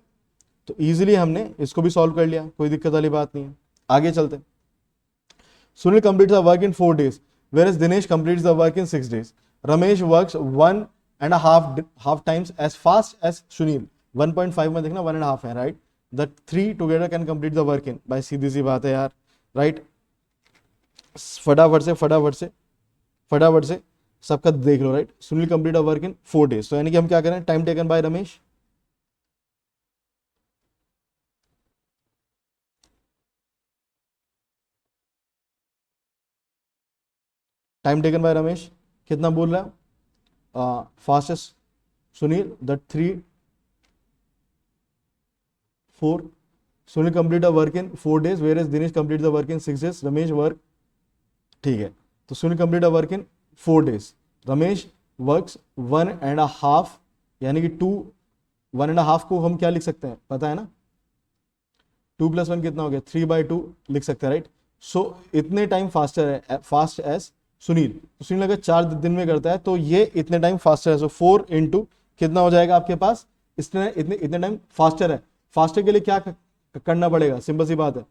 तो इजीली हमने इसको भी सॉल्व कर लिया, कोई दिक्कत वाली बात नहीं है। आगे चलते हैं। Sunil completes the work in 4 days, whereas Dinesh completes the work in 6 days. Ramesh works 1.5 times as fast as Sunil. 1.5 में देखना 1.5 है, right. The 3 together can complete the work in. भाई सीधी सी बात है यार, राइट, फटाफट से सबका देख लो, right. Sunil complete a work in 4 days, तो यानी कि हम क्या करें, time taken by Ramesh, time taken by Ramesh कितना बोल रहा है, fastest Sunil, the 4 Sunil complete a work in 4 days, whereas Dinesh complete the work in 6 days, Ramesh work, ठीक है, तो Sunil complete a work in 4 days, Ramesh works 1.5, यानी कि 1.5 को हम क्या लिख सकते हैं, पता है ना, 2 + 1 कितना हो गया, 3/2 लिख सकते हैं, राइट। सो इतने टाइम फास्टर है, फास्ट एज सुनील, तो सुनील अगर 4 दिन में करता है तो ये इतने टाइम फास्टर है, सो 4 इंटू कितना हो जाएगा आपके पास, इतने इतने टाइम फास्टर है। फास्टर के लिए क्या करना पड़ेगा, सिंपल सी बात है,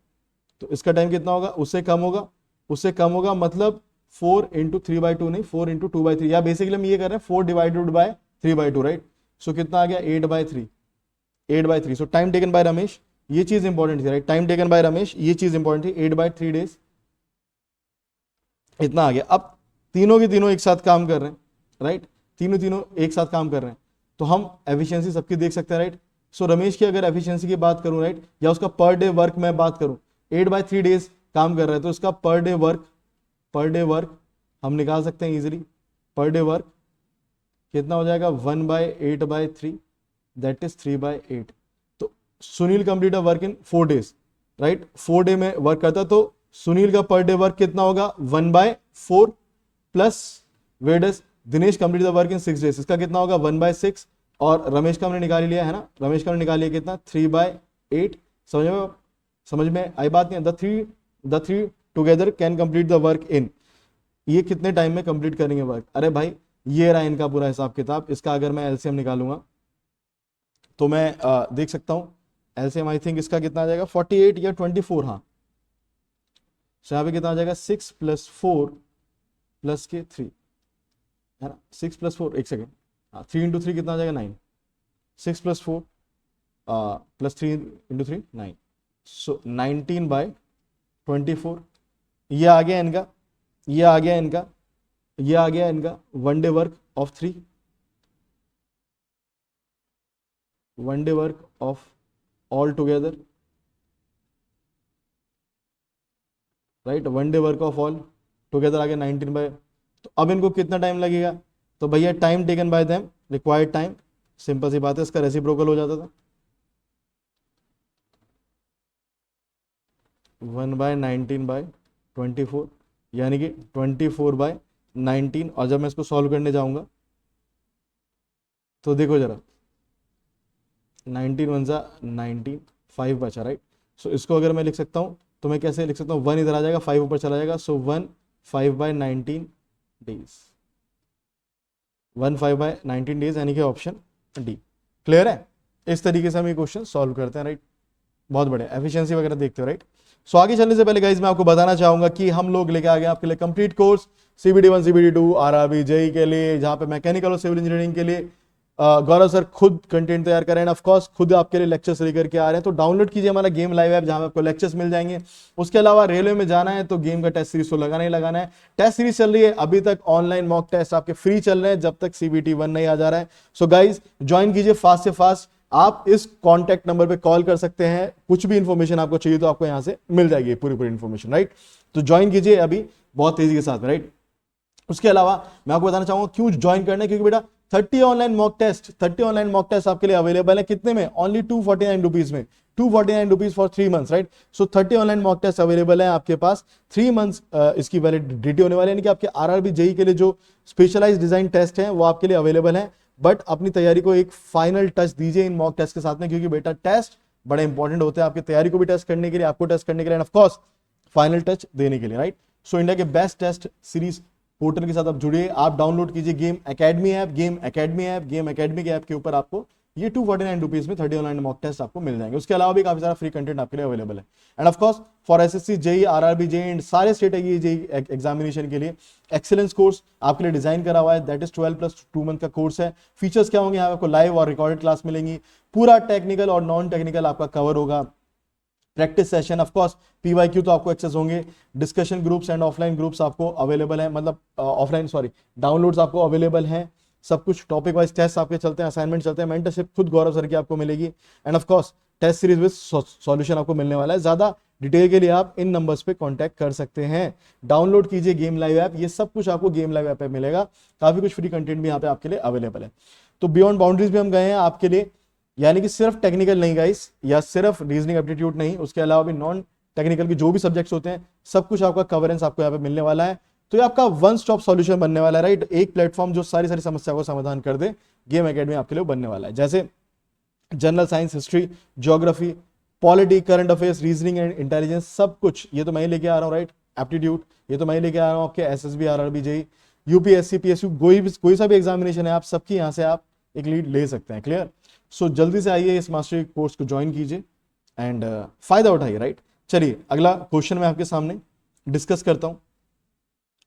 तो इसका टाइम कितना होगा, उससे कम होगा, मतलब 4 इंटू 3/2 नहीं, 4 इंटू 2/3, या बेसिकली हम ये कर रहे हैं 4 डिवाइडेड बाय 3/2, राइट। सो कितना आ गया, 8/3, सो टाइम टेकन बाय रमेश, ये चीज इंपॉर्टेंट थी, right, time taken by Ramesh ये चीज इंपॉर्टेंट थी, 8/3 days इतना आ गया। अब तीनों के तीनों एक साथ काम कर रहे हैं, राइट, तीनों एक साथ काम कर रहे हैं, तो हम एफिशिएंसी सबकी देख सकते हैं, राइट। सो रमेश की अगर एफिशिएंसी की बात करूं राइट, या उसका पर डे वर्क मैं बात करूं, 8/3 डेज काम कर रहा है, तो उसका पर डे वर्क हम निकाल सकते हैं इजीली। पर डे वर्क कितना हो जाएगा, 1/8/3, दैट इज 3/8। तो Sunil complete a work in 4 days right, 4 day में वर्क करता, तो सुनील का पर डे वर्क कितना होगा, 1/4 plus वेडस Dinesh complete the work in 6 days, इसका कितना होगा 1/6, और रमेश का हमने निकाल लिया है ना, रमेश का हमने निकाल लिया कितना 3/8। समझ में आई बात नहीं, the three together can complete the work इन, ये कितने टाइम में कंप्लीट करेंगे वर्क। अरे भाई ये रहा इनका पूरा हिसाब किताब। इसका अगर मैं एलसीएम निकालूंगा तो मैं देख सकता हूं एलसीएम, आई थिंक इसका कितना आ जाएगा 48 या 24, हाँ। सो यहाँ पे कितना आ जाएगा 6 + 4 + के 3 है ना, 6 + 4, एक सेकेंड, 3 × 3 कितना आ जाएगा 9, 6 + 4 + 3 × 3 9, सो 19/24। ये आ गया इनका, ये आ गया इनका, ये आ गया इनका 1 day work of 3, 1 day work of all together right, 1 day work of all together आ गया 19 तो अब इनको कितना टाइम लगेगा, तो भैया time taken by them, required time, simple सी बात है, इसका रेसिप्रोकल हो जाता था 1/19/24, यानी कि 24/19। और जब मैं इसको सॉल्व करने जाऊंगा तो देखो जरा, 19 × 1 = 19, 5 बचा राइट। सो इसको अगर मैं लिख सकता हूं तो मैं कैसे लिख सकता हूँ, 1 इधर आ जाएगा, 5 ऊपर चला जाएगा, सो 1 5/19 डेज, 1 5/19 डेज, यानी कि ऑप्शन डी। क्लियर है, इस तरीके से हम ये क्वेश्चन सॉल्व करते हैं राइट। बहुत बढ़िया, एफिशिएंसी वगैरह देखते हो राइट। सो आगे चलने से पहले गाइज मैं आपको बताना चाहूंगा कि हम लोग लेके आ गए आपके लिए complete course CBT1 CBT2 RRB JEE के लिए, जहां पे मैकेनिकल और सिविल इंजीनियरिंग के लिए गौरव सर खुद कंटेंट तैयार कर रहे हैं, ऑफ कोर्स खुद आपके लिए लेक्चर्स लेकर के आ रहे हैं। तो डाउनलोड कीजिए हमारा गेम लाइव ऐप, जहां पे आपको लेक्चर्स मिल जाएंगे। उसके अलावा रेलवे में जाना है तो गेम का टेस्ट सीरीज तो लगाना ही लगाना है। टेस्ट सीरीज चल रही है अभी तक, ऑनलाइन मॉक टेस्ट आपके फ्री चल रहे हैं जब तक CBT1 नहीं आ जा रहा है। सो गाइज ज्वाइन कीजिए फास्ट से फास्ट। आप इस कॉन्टैक्ट नंबर पे कॉल कर सकते हैं, कुछ भी इंफॉर्मेशन आपको चाहिए तो आपको यहां से मिल जाएगी पूरी इंफॉर्मेशन राइट। तो ज्वाइन कीजिए अभी बहुत तेजी के साथ राइट। उसके अलावा मैं आपको बताना चाहूंगा क्यों ज्वाइन करना है, क्योंकि बेटा 30 ऑनलाइन मॉक टेस्ट आपके लिए अवेलेबल है। कितने में, ओनली 249 रुपीज में, 249 rupees for 3 months right. So 30 online mock test available है आपके पास, 3 मंथ्स इसकी वैलिडिटी होने वाली है, यानी कि आपके RRB JEE के लिए जो स्पेशलाइज डिजाइन टेस्ट है वो आपके लिए अवेलेबल है। बट अपनी तैयारी को एक फाइनल टच दीजिए इन मॉक टेस्ट के साथ में, क्योंकि बेटा टेस्ट बड़े इंपॉर्टेंट होते हैं आपकी तैयारी को भी टेस्ट करने के लिए, आपको टेस्ट करने के लिए, and of course final touch देने के लिए राइट। सो इंडिया के बेस्ट टेस्ट सीरीज पोर्टल के साथ आप जुड़िए, आप डाउनलोड कीजिए game academy app, game academy के ऐप के ऊपर आपको ये 249 रुपीज में 30 ऑनलाइन मॉक टेस्ट आपको मिल जाएंगे। उसके अलावा भी काफी सारा फ्री कंटेंट आपके लिए अवेलेबल है। And of course for SSC JEE RRB JEE and सारे स्टेट JEE एग्जामिनेशन के लिए एक्सीलेंस कोर्स आपके लिए डिजाइन करा हुआ है, दैट इज 12 + 2 मंथ का कोर्स है। फीचर्स क्या होंगे, यहाँ आपको लाइव और रिकॉर्डेड क्लास मिलेंगी, पूरा टेक्निकल और नॉन टेक्निकल आपका कवर होगा, practice session, of course PYQ तो आपको एक्सेस होंगे, discussion groups and offline groups आपको अवेलेबल है, मतलब ऑफलाइन डाउनलोड्स आपको अवेलेबल हैं, सब कुछ टॉपिक वाइज टेस्ट आपके चलते हैं, असाइनमेंट चलते हैं, मेंटरशिप खुद गौरव सर की आपको मिलेगी, end of course test series with solution आपको मिलने वाला है। ज्यादा डिटेल के लिए आप इन नंबर्स पे कांटेक्ट कर सकते हैं। डाउनलोड कीजिए गेम लाइव ऐप, ये सब कुछ आपको गेम लाइव ऐप पे मिलेगा, काफी कुछ फ्री कंटेंट भी यहाँ पे आपके लिए अवेलेबल है। तो बियॉन्ड बाउंड्रीज भी हम गए हैं आपके लिए, यानी कि सिर्फ टेक्निकल नहीं गाइस, या सिर्फ रीजनिंग एप्टीट्यूड नहीं, उसके अलावा भी नॉन टेक्निकल के जो भी सब्जेक्ट्स होते हैं सब कुछ आपका कवरेंस आपको यहाँ पे मिलने वाला है। तो ये आपका वन स्टॉप सॉल्यूशन बनने वाला है राइट, एक प्लेटफॉर्म जो सारी समस्या को समाधान कर दे, गेम एकेडमी आपके लिए बनने वाला है। जैसे general science, history, geography, polity, current affairs, reasoning and intelligence, सब कुछ ये तो मैं ही लेके आ रहा हूँ राइट। एप्टीट्यूड ये तो मैं ही लेके आ रहा हूँ, आपके SSB RRB JEE UPSC PSU कोई सा भी एग्जामिनेशन है, आप सबकी यहाँ से आप एक लीड ले सकते हैं। क्लियर। सो जल्दी से आइए इस मास्टरी कोर्स को ज्वाइन कीजिए एंड फायदा उठाइए राइट। चलिए अगला क्वेश्चन मैं आपके सामने डिस्कस करता हूं।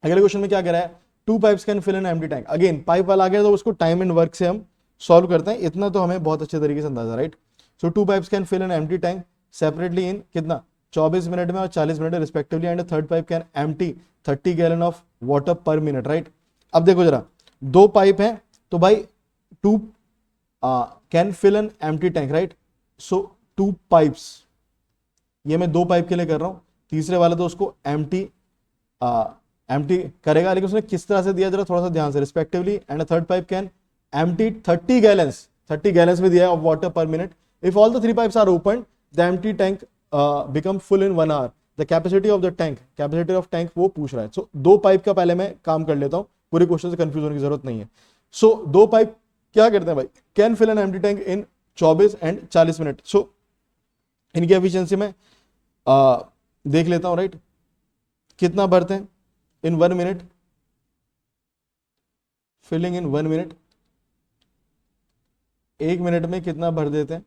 अगले क्वेश्चन में क्या कह रहा है, 2 pipes can fill an empty tank. Again pipe वाला आ गया तो उसको टाइम एंड वर्क से हम सॉल्व करते हैं, इतना तो हमें बहुत अच्छे तरीके से अंदाजा right. So 2 pipes can fill an empty tank separately in कितना 24 मिनट में और 40 minute respectively, and third pipe can empty 30 gallon of water per minute right. अब देखो जरा, 2 पाइप हैं तो भाई 2 can fill an empty tank, right. So 2 pipes, ये मैं 2 पाइप के लिए कर रहा हूं, तीसरे वाला तो उसको एम्प्टी करेगा, लेकिन उसने किस तरह से दिया जरा थोड़ा सा ध्यान से, respectively, and third pipe can empty 30 gallons, 30 gallons में दिया है of water per minute. If all the 3 pipes are open the empty tank become full in 1 hour, the capacity of the tank, capacity of tank वो पूछ रहा है। सो 2 pipe का पहले मैं काम कर लेता हूं, पूरे क्वेश्चन से कंफ्यूज होने की जरूरत नहीं है। सो 2 पाइप क्या करते हैं भाई, can fill an empty tank in 24 and 40 minute. So इनकी एफिशिएंसी में देख लेता हूं, राइट, कितना भरते हैं in 1 minute, filling in 1 minute, 1 minute में कितना भर देते हैं,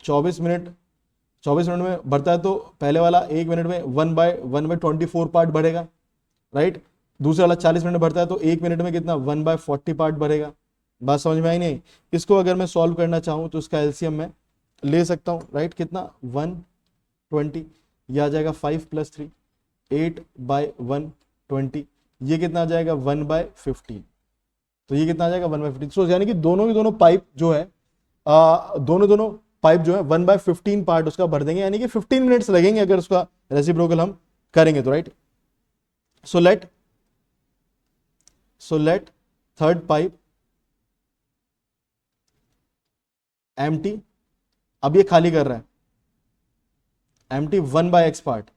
24 मिनट, 24 मिनट में भरता है तो पहले वाला 1 मिनट में 1/24 पार्ट भरेगा, राइट। दूसरा वाला 40 मिनट में भरता है तो 1 मिनट में कितना 1/40 पार्ट भरेगा। बात समझ में आई नहीं? इसको अगर मैं सॉल्व करना चाहूं तो इसका एलसीएम मैं ले सकता हूं, राइट। कितना 120, यह आ जाएगा 5 + 3, 8/120, ये कितना आ जाएगा 1/15, तो ये कितना आ जाएगा 1/15। सो यानी कि दोनों के दोनों पाइप जो है दोनों पाइप जो है 1/15 पार्ट उसका भर देंगे, यानी कि 15 मिनट्स लगेंगे अगर उसका रेसिप्रोकल हम करेंगे तो, right. So late third pipe empty, अब ये खाली कर रहा है, empty 1/x part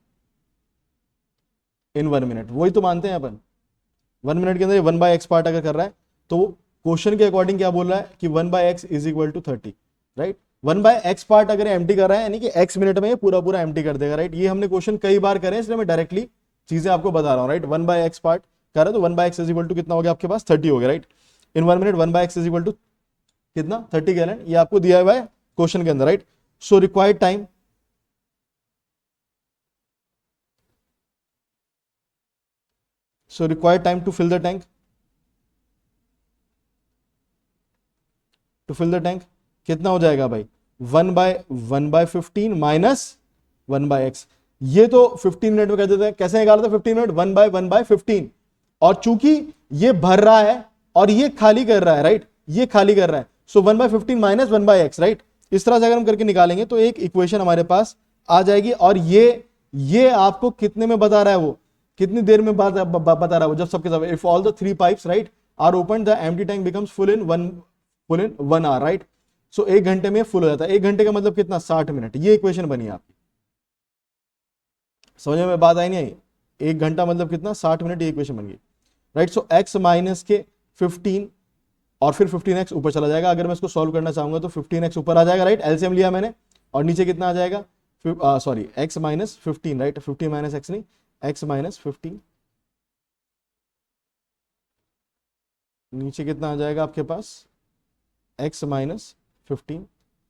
in 1 minute, वही तो मानते हैं अपन, 1 मिनट के अंदर 1/x पार्ट अगर कर रहा है तो क्वेश्चन के अकॉर्डिंग क्या बोल रहा है कि 1/x = 30, राइट। 1/x पार्ट अगर एम्प्टी कर रहा है यानी कि x मिनट में ये पूरा एम्प्टी कर देगा, राइट। ये हमने क्वेश्चन कई बार करे इसलिए मैं डायरेक्टली चीजें आपको बता रहा हूं, राइट। 1/x पार्ट कर रहा है तो 1/x = कितना हो गया आपके पास 30 हो गया, राइट। इन 1 मिनट 1/x = कितना 30 गैलन, ये आपको दिया हुआ है क्वेश्चन के अंदर, right. So required time, to fill the tank, कितना हो जाएगा भाई 1/15 माइनस 1/x, ये तो 15 मिनट में कर देते हैं, कैसे निकाला था 15 मिनट 1/15, और चूंकि ये भर रहा है और ये खाली कर रहा है, राइट, ये खाली कर रहा है, सो 1/15 माइनस 1/x, राइट। इस तरह से अगर हम करके निकालेंगे तो एक इक्वेशन हमारे पास आ जाएगी, और ये आपको कितने में बता रहा है, वो कितनी देर में बता रहा है वो, जब सबके सब, if all the 3 pipes, right, are open the empty tank becomes full in 1 hour, right. So 1 घंटे में फुल हो जाता है, 1 घंटे का मतलब कितना 60 मिनट, ये इक्वेशन बनी आपकी, समझ में बात आई नहीं आई? 1 घंटा मतलब कितना 60 मिनट, ये इक्वेशन बन गई, राइट। सो x माइनस के 15 और फिर 15x ऊपर चला जाएगा, अगर मैं इसको सॉल्व करना चाहूंगा तो 15x ऊपर आ जाएगा, राइट, एलसीएम लिया मैंने, और नीचे कितना आ जाएगा sorry x minus 15, right, 15 minus x नहीं, x माइनस 15, नीचे कितना आ जाएगा आपके पास x माइनस 15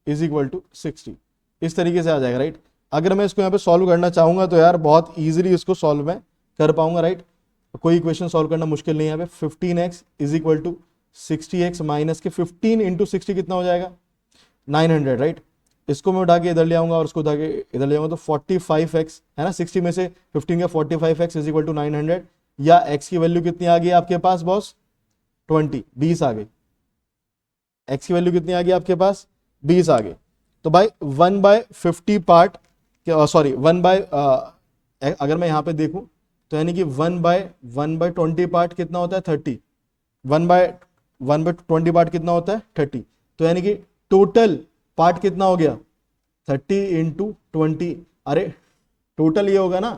= 60, इस तरीके से आ जाएगा, राइट। अगर मैं इसको यहाँ पे सॉल्व करना चाहूंगा तो यार बहुत इजीली इसको सॉल्व मैं कर पाऊंगा, राइट, कोई इक्वेशन सॉल्व करना मुश्किल नहीं है। यहाँ पे 15x = 60x माइनस के 15 × 60 कितना हो जाएगा 900, राइट। इसको मैं उठा के इधर ले आऊंगा और उसको उठा के इधर ले आऊंगा तो 45x है ना, 60 में से 15 का 45x = 900, या x की वैल्यू कितनी आ गई आपके पास बॉस 20 आ गई, x की वैल्यू कितनी आ गई आपके पास 20 आ गई। तो भाई 1/50 पार्ट, सॉरी 1 अगर मैं यहाँ पे देखूं तो यानी कि 1/20 पार्ट कितना होता है 30, 1/20 पार्ट कितना होता है 30, तो यानी कि टोटल पार्ट कितना हो गया 30 × 20, अरे टोटल ये होगा ना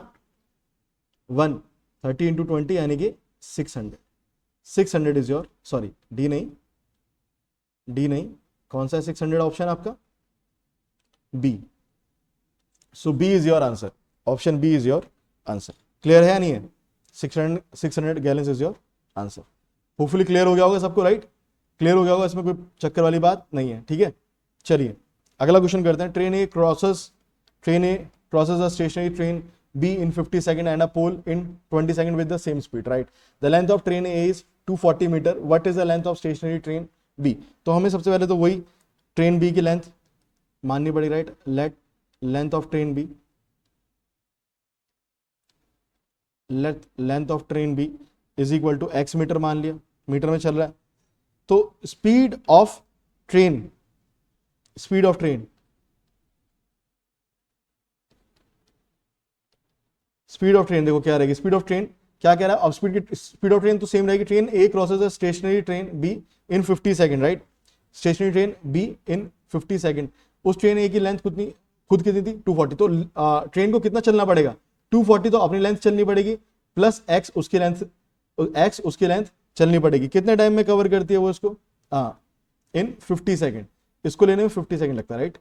30 × 20 यानी कि 600 इज योर, सॉरी डी नहीं, कौन सा 600 ऑप्शन आपका B, so B is your answer, option B is your answer. Clear है या नहीं है? 600 gallons is your answer. Hopefully clear हो गया होगा सबको, राइट, क्लियर हो गया होगा, इसमें कोई चक्कर वाली बात नहीं है, ठीक है। चलिए अगला क्वेश्चन करते हैं। Train A crosses a stationary train B in 50 seconds and a pole in 20 seconds with the same speed, right? The length of train A is 240 meter. What is the length of stationary train B? तो हमें सबसे पहले तो वही train B की length माननी पड़ेगी, right. Let length of train B, length of train B is equal to x meter मान लिया, मीटर में चल रहा है, तो speed of train, speed of train, speed of train देखो क्या रहेगी, स्पीड ऑफ ट्रेन क्या कह रहा है, अब स्पीड ऑफ ट्रेन तो सेम रहेगी, train A crosses a stationary train B in 50 second, right, stationary train B in 50 second, उस ट्रेन ए की लेंथ कितनी थी 240, तो ट्रेन को कितना चलना पड़ेगा 240, तो अपनी लेंथ चलनी पड़ेगी प्लस एक्स उसकी लेंथ चलनी पड़ेगी, कितने टाइम में कवर करती है वो इसको, इन 50 सेकंड, इसको लेने में 50 सेकंड लगता है, राइट।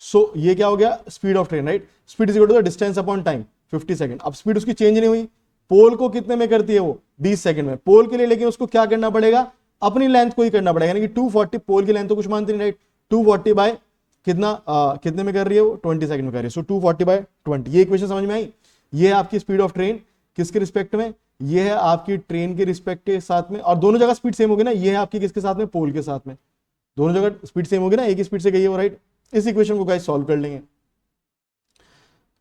सो ये क्या हो गया speed of train, right, speed is equal to the distance upon time 50 second. अब स्पीड उसकी चेंज नहीं हुई, पोल को कितने में करती है वो 20 सेकंड में, पोल के लिए लेकिन उसको क्या करना पड़ेगा, अपनी लेंथ को ही करना पड़ेगा, यानी कि 240, पोल की लेंथ तो कुछ मानती नहीं, राइट, 240 बाय कितने में कर रही है वो 20 सेकंड में कर रही है, सो 240 बाय 20, ये इक्वेशन समझ में आई। ये है आपकी स्पीड ऑफ ट्रेन किसके रिस्पेक्ट में, ये है आपकी ट्रेन के रिस्पेक्ट के साथ में, और दोनों जगह स्पीड सेम होगी ना, ये है आपकी किसके साथ में, पोल के साथ में, दोनों जगह स्पीड सेम होगी ना, एक ही स्पीड से गई है वो, राइट। इस इक्वेशन को गाइस सॉल्व कर लेंगे,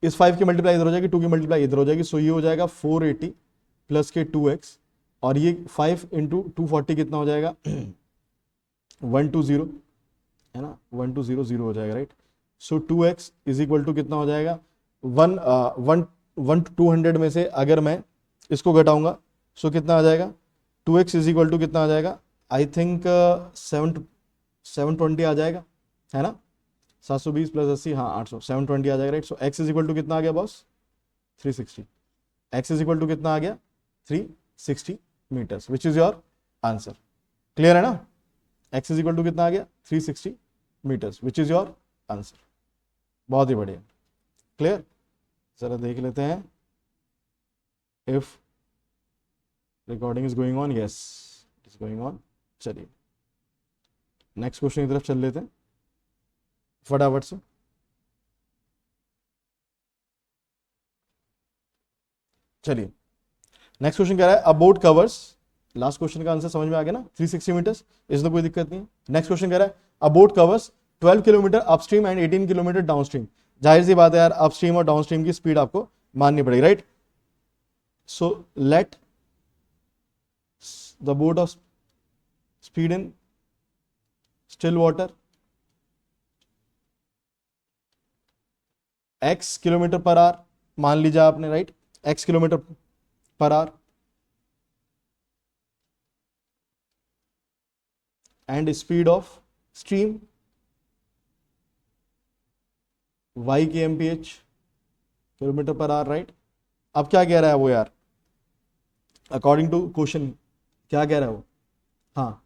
इस 5 की मल्टीप्लाई इधर हो जाएगी, 2 की मल्टीप्लाई इधर हो जाएगी, सो ये हो जाएगा 480 प्लस के 2x, और ये 5 इंटू 240 कितना हो जाएगा 120, है ना, 1200 हो जाएगा, right. So 2x is equal to कितना हो जाएगा 200 में से अगर मैं इसको घटाऊंगा सो कितना आ जाएगा, 2x इज इक्वल टू कितना आ जाएगा, आई थिंक 720 आ जाएगा, है ना, 720 प्लस 80, हाँ 800, 720 आ जाएगा, right. So x is equal to कितना आ गया boss 360, x is equal to कितना आ गया 360 meters, which is your answer, clear है ना, x इज इक्वल टू कितना आ गया 360 meters, which is your answer, बहुत ही बढ़िया, क्लियर। जरा देख लेते हैं if recording is going on, yes it is going on. चलिए नेक्स्ट क्वेश्चन की तरफ चल लेते हैं फटाफट से। चलिए नेक्स्ट क्वेश्चन कह रहा है अबाउट कवर्स, लास्ट क्वेश्चन का आंसर समझ में आ गया ना, 360 मीटर्स, इसमें कोई दिक्कत नहीं है। नेक्स्ट क्वेश्चन कह रहा है about covers 12 kilometer upstream and 18 kilometer downstream, जाहिर सी बात है यार अपस्ट्रीम और डाउनस्ट्रीम की स्पीड आपको माननी पड़ेगी, right. So let the boat of speed in still water x kilometre per our मान लीजिए आपने, right, x kilometre per our and speed of stream y के mph kilometre per our, right. अब क्या कह रहा है वो यार, अकॉर्डिंग टू क्वेश्चन क्या कह रहा है वो, हाँ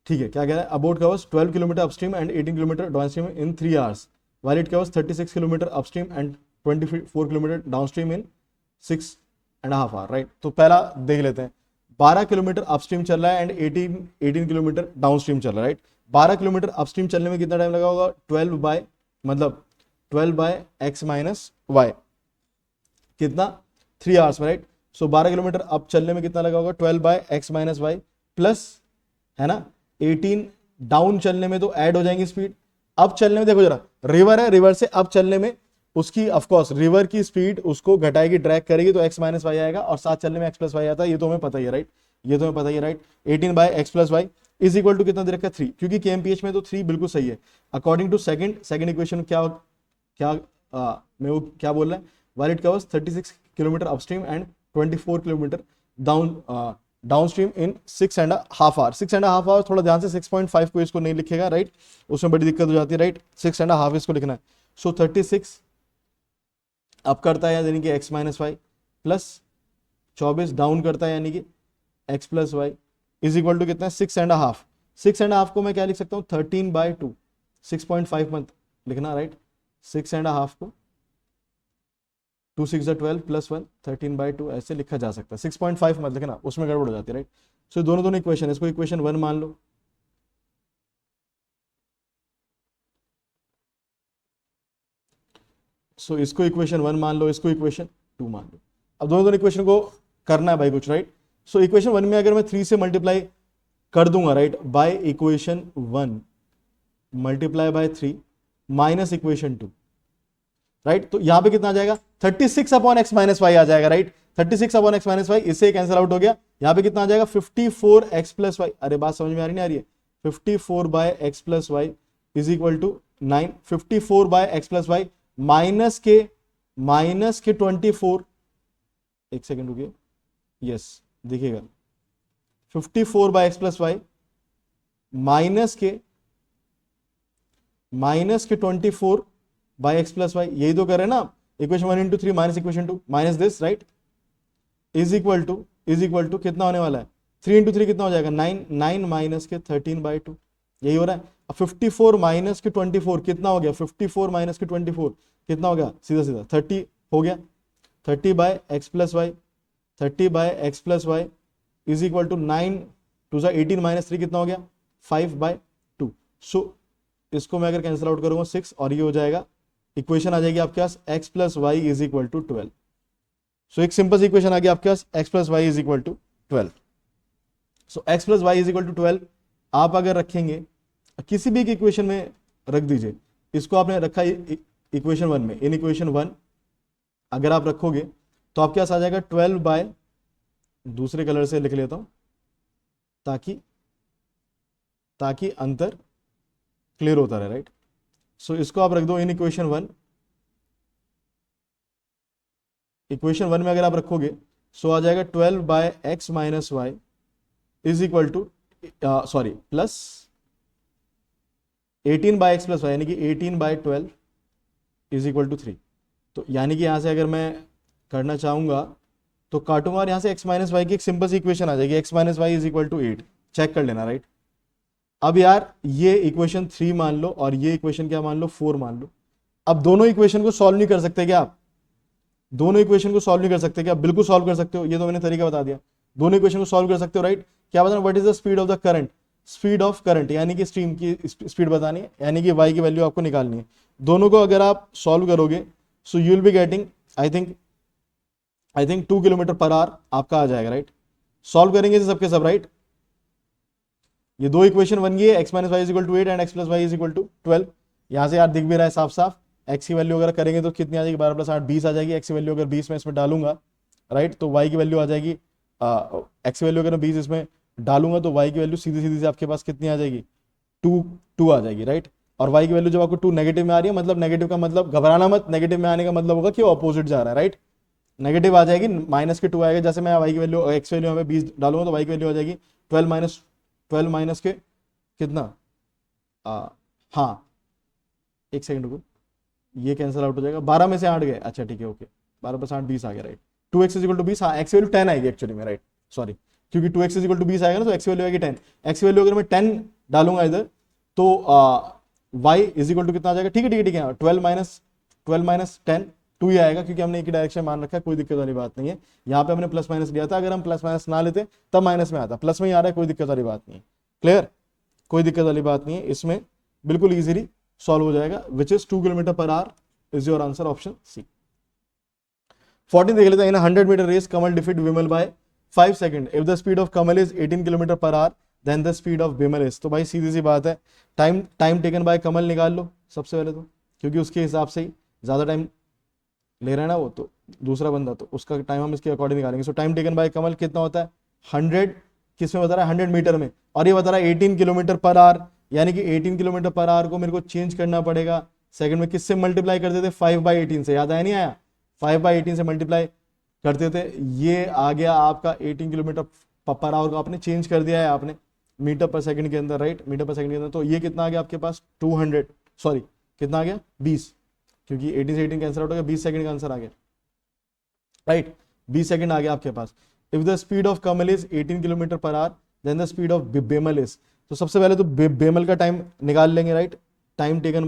ठीक है, क्या कह रहा है about covers 12 kilometer upstream and 18 kilometer downstream in 3 hours while it covers 36 kilometer upstream and 24 kilometer downstream in 6.5 hour, right. तो पहला देख लेते हैं, 12 किलोमीटर अपस्ट्रीम चल रहा है एंड 18 किलोमीटर डाउनस्ट्रीम चल रहा है, राइट। 12 किलोमीटर अपस्ट्रीम चलने में कितना टाइम लगा होगा 12 बाय x माइनस वाई, कितना 3 आवर्स में, राइट। सो 12 किलोमीटर अप चलने में कितना लगा होगा 12 by x minus y plus, है ना, 18 डाउन चलने में तो ऐड हो जाएंगी स्पीड, अब चलने में देखो जरा रिवर है, रिवर से अब चलने में उसकी ऑफकोर्स रिवर की स्पीड उसको घटाएगी, ड्रैग करेगी, तो x माइनस वाई आएगा, और साथ चलने में x प्लस वाई आता है, ये तो हमें पता ही है, राइट, ये तो हमें पता ही है, right. 18 by x plus y is equal to कितना दे रखा है 3, क्योंकि KMPH में तो 3 बिल्कुल सही है। अकॉर्डिंग टू सेकंड इक्वेशन क्या मैं वो क्या बोल रहा है, while it covers 36 kilometer upstream and 24 kilometer downstream in 6.5 hour, 6.5 hour, थोड़ा ध्यान से 6.5 को इसको नहीं लिखेगा, राइट, उसमें बड़ी दिक्कत हो जाती है, राइट, 6.5 इसको लिखना है। सो 36 अप करता है यानी कि x minus y plus 24 down करता है यानी कि x plus y is equal to कितना है 6.5, 6.5 को मैं क्या लिख सकता हूँ 13/2, 6.5 मत लिखना, राइट, 6.5 को 2 6 12 प्लस 1 13/2 ऐसे लिखा जा सकता है, 6.5 मत लिखना, उसमें गड़बड़ हो जाती है, राइट। सो दोनों इक्वेशन, इसको इक्वेशन 1 मान लो, सो इसको इक्वेशन 1 मान लो, इसको इक्वेशन 2 मान लो। अब दोनों इक्वेशन को करना है भाई कुछ, राइट। सो इक्वेशन 1 में अगर मैं 3 से मल्टीप्लाई कर दूंगा, right, by equation 1 multiply by 3 minus equation 2, right, तो यहां पे कितना आ जाएगा 36 अपॉन x माइनस वाई आ जाएगा, right, 36 upon x minus y, इससे कैंसिल आउट हो गया, यहाँ पे कितना आ जाएगा 54x प्लस वाई, अरे बात समझ में आ रही नहीं आ रही है, 54 by x plus y is equal to 9, 54 by x plus y minus के 24, एक सेकेंड रुकिए, यस देखिएगा 54 by x plus y minus के 24 बाय एक्स प्लस वाई, यही तो कर रहे हैं ना, equation 1 into 3 minus equation 2 minus this, right, is equal to कितना होने वाला है, 3 इंटू 3 कितना हो जाएगा 9, 9 माइनस के 13 बाई 2, यही हो रहा है। अब 54 माइनस के 24 कितना हो गया, 54 माइनस के 24 कितना हो गया, सीधा सीधा 30 हो गया, 30 by x plus y, 30 by x plus y is equal to 9 to 18 minus 3 कितना हो गया 5 बाय 2। सो इसको मैं अगर कैंसिल आउट करूंगा 6 और ये हो जाएगा, इक्वेशन आ जाएगी आपके पास x plus y is equal to 12। So एक सिंपल सी इक्वेशन आ गई आपके पास x plus y is equal to 12। So x plus y is equal to 12 आप अगर रखेंगे किसी भी इक्वेशन में रख दीजिए, इसको आपने रखा इक्वेशन 1 में, इन इक्वेशन 1 अगर आप रखोगे तो आपके पास आ जाएगा 12 बाय, दूसरे कलर से लिख लेता हूं ताकि अंतर क्लियर होता रहे, राइट। सो इसको आप रख दो इन इक्वेशन 1, इक्वेशन 1 में अगर आप रखोगे सो आ जाएगा 12 by x minus y is equal to sorry plus 18 by x plus y, यानी कि 18 बाय 12 इज इक्वल टू 3। तो यानी कि यहां से अगर मैं करना चाहूंगा तो काटूंगा और यहां से x माइनस वाई की एक सिंपल सी इक्वेशन आ जाएगी, x minus y is equal to 8, check कर लेना, राइट। अब यार ये इक्वेशन 3 मान लो और ये इक्वेशन क्या मान लो 4 मान लो। अब दोनों इक्वेशन को सॉल्व नहीं कर सकते क्या आप, दोनों इक्वेशन को सॉल्व नहीं कर सकते क्या, बिल्कुल सॉल्व कर सकते हो, ये तो मैंने तरीका बता दिया, दोनों इक्वेशन को सॉल्व कर सकते हो, राइट। क्या बताना, what is the speed of the current, speed of current यानी कि स्ट्रीम की स्पीड बतानी है, यानी कि y की वैल्यू आपको निकालनी है। दोनों को अगर आप सॉल्व करोगे so you will be getting I think 2 kilometer per our आपका आ जाएगा, राइट। सॉल्व करेंगे सबके सब, राइट। ये दो इक्वेशन बन गई है, x minus y is equal to 8 and x plus y is equal to 12। यहां से यार दिख भी रहा है साफ साफ, एक्स की वैल्यू अगर करेंगे तो कितनी आ जाएगी 12 प्लस 8 20 आ जाएगी, एक्स की वैल्यू अगर 20 में इसमें डालूंगा, राइट, तो वाई की वैल्यू आ जाएगी, एक्स की वैल्यू अगर 20 इसमें डालूंगा तो वाई की वैल्यू सीधी सीधी से आपके पास कितनी आ जाएगी 2 आ जाएगी, राइट। और वाई की वैल्यू जब आपको 2 नेगेटिव में आ रही है, मतलब नेगेटिव का मतलब घबराना मत, नेगेटिव में आने का मतलब होगा कि ऑपोजिट जा रहा है, राइट। नेगेटिव आ जाएगी, माइनस के 2 आएगा, जैसे मैं वाई की वैल्यू एक्स वैल्यू में 20 डालूंगा तो वाई की वैल्यू आ जाएगी 12 माइनस के कितना, हाँ एक सेकंड रुको, ये कैंसिल आउट हो जाएगा, 12 में से 8 गए, अच्छा ठीक है ओके, 12 प्लस 8 20 आ गया, right. 2x is equal to 20, हाँ एक्स वैल्यू 10 आएगी एक्चुअली में, राइट, सॉरी, क्योंकि 2x इज इक्वल टू 20 आएगा ना तो एक्स वैल्यू आएगी 10, एक्स वैल्यू अगर मैं 10 डालूंगा इधर तो y इज इक्वल टू कितना आ जाएगा, ठीक है 12 माइनस 10 2 ही आएगा, क्योंकि हमने एक ही डायरेक्शन मान रखा है, कोई दिक्कत वाली बात नहीं है। यहाँ पे हमने प्लस माइनस लिया था, अगर हम प्लस माइनस ना लेते तब माइनस में आता, प्लस में ही आ रहा है, कोई दिक्कत वाली बात नहीं है, क्लियर, कोई दिक्कत वाली बात नहीं है, इसमें बिल्कुल इजीली सॉल्व हो जाएगा, which is 2 kilometer per hour is your answer, option C. 14 देख लेते हैं, in 100 meter race Kamal defeat Vimal by 5 second, if the speed of Kamal is 18 kilometre per hour then the speed of Vimal is. तो भाई सीधी सी बात है, time taken bye कमल निकाल लो सबसे पहले तो, क्योंकि उसके हिसाब से ही ज्यादा टाइम ले रहा है ना वो, तो दूसरा बंदा, तो उसका टाइम हम इसके अकॉर्डिंग निकालेंगे। सो टाइम टेकन बाय कमल कितना होता है 100, किस में बता रहा है 100 मीटर में, और ये बता रहा है 18 किलोमीटर पर आवर, यानी कि 18 किलोमीटर पर आवर को मेरे को चेंज करना पड़ेगा सेकंड में, किससे मल्टीप्लाई कर देते 5/18 से, याद आया नहीं आया, 5/18 से मल्टीप्लाई करते थे, ये आ गया आपका 18 किलोमीटर पर आवर को आपने चेंज कर दिया है आपने मीटर पर सेकंड के अंदर, राइट, मीटर पर सेकंड के अंदर, तो ये कितना आ गया आपके पास 200, सॉरी कितना आ गया 20, क्योंकि 18 से 18 कैंसिल आउट हो गया, 20 सेकंड का आंसर आ गया, राइट, 20 सेकंड आ गया आपके पास। If the speed of Kamal is 18 kilometre per hour then the speed of Bemal is, तो सबसे पहले तो बेमल का टाइम निकाल लेंगे, right, time taken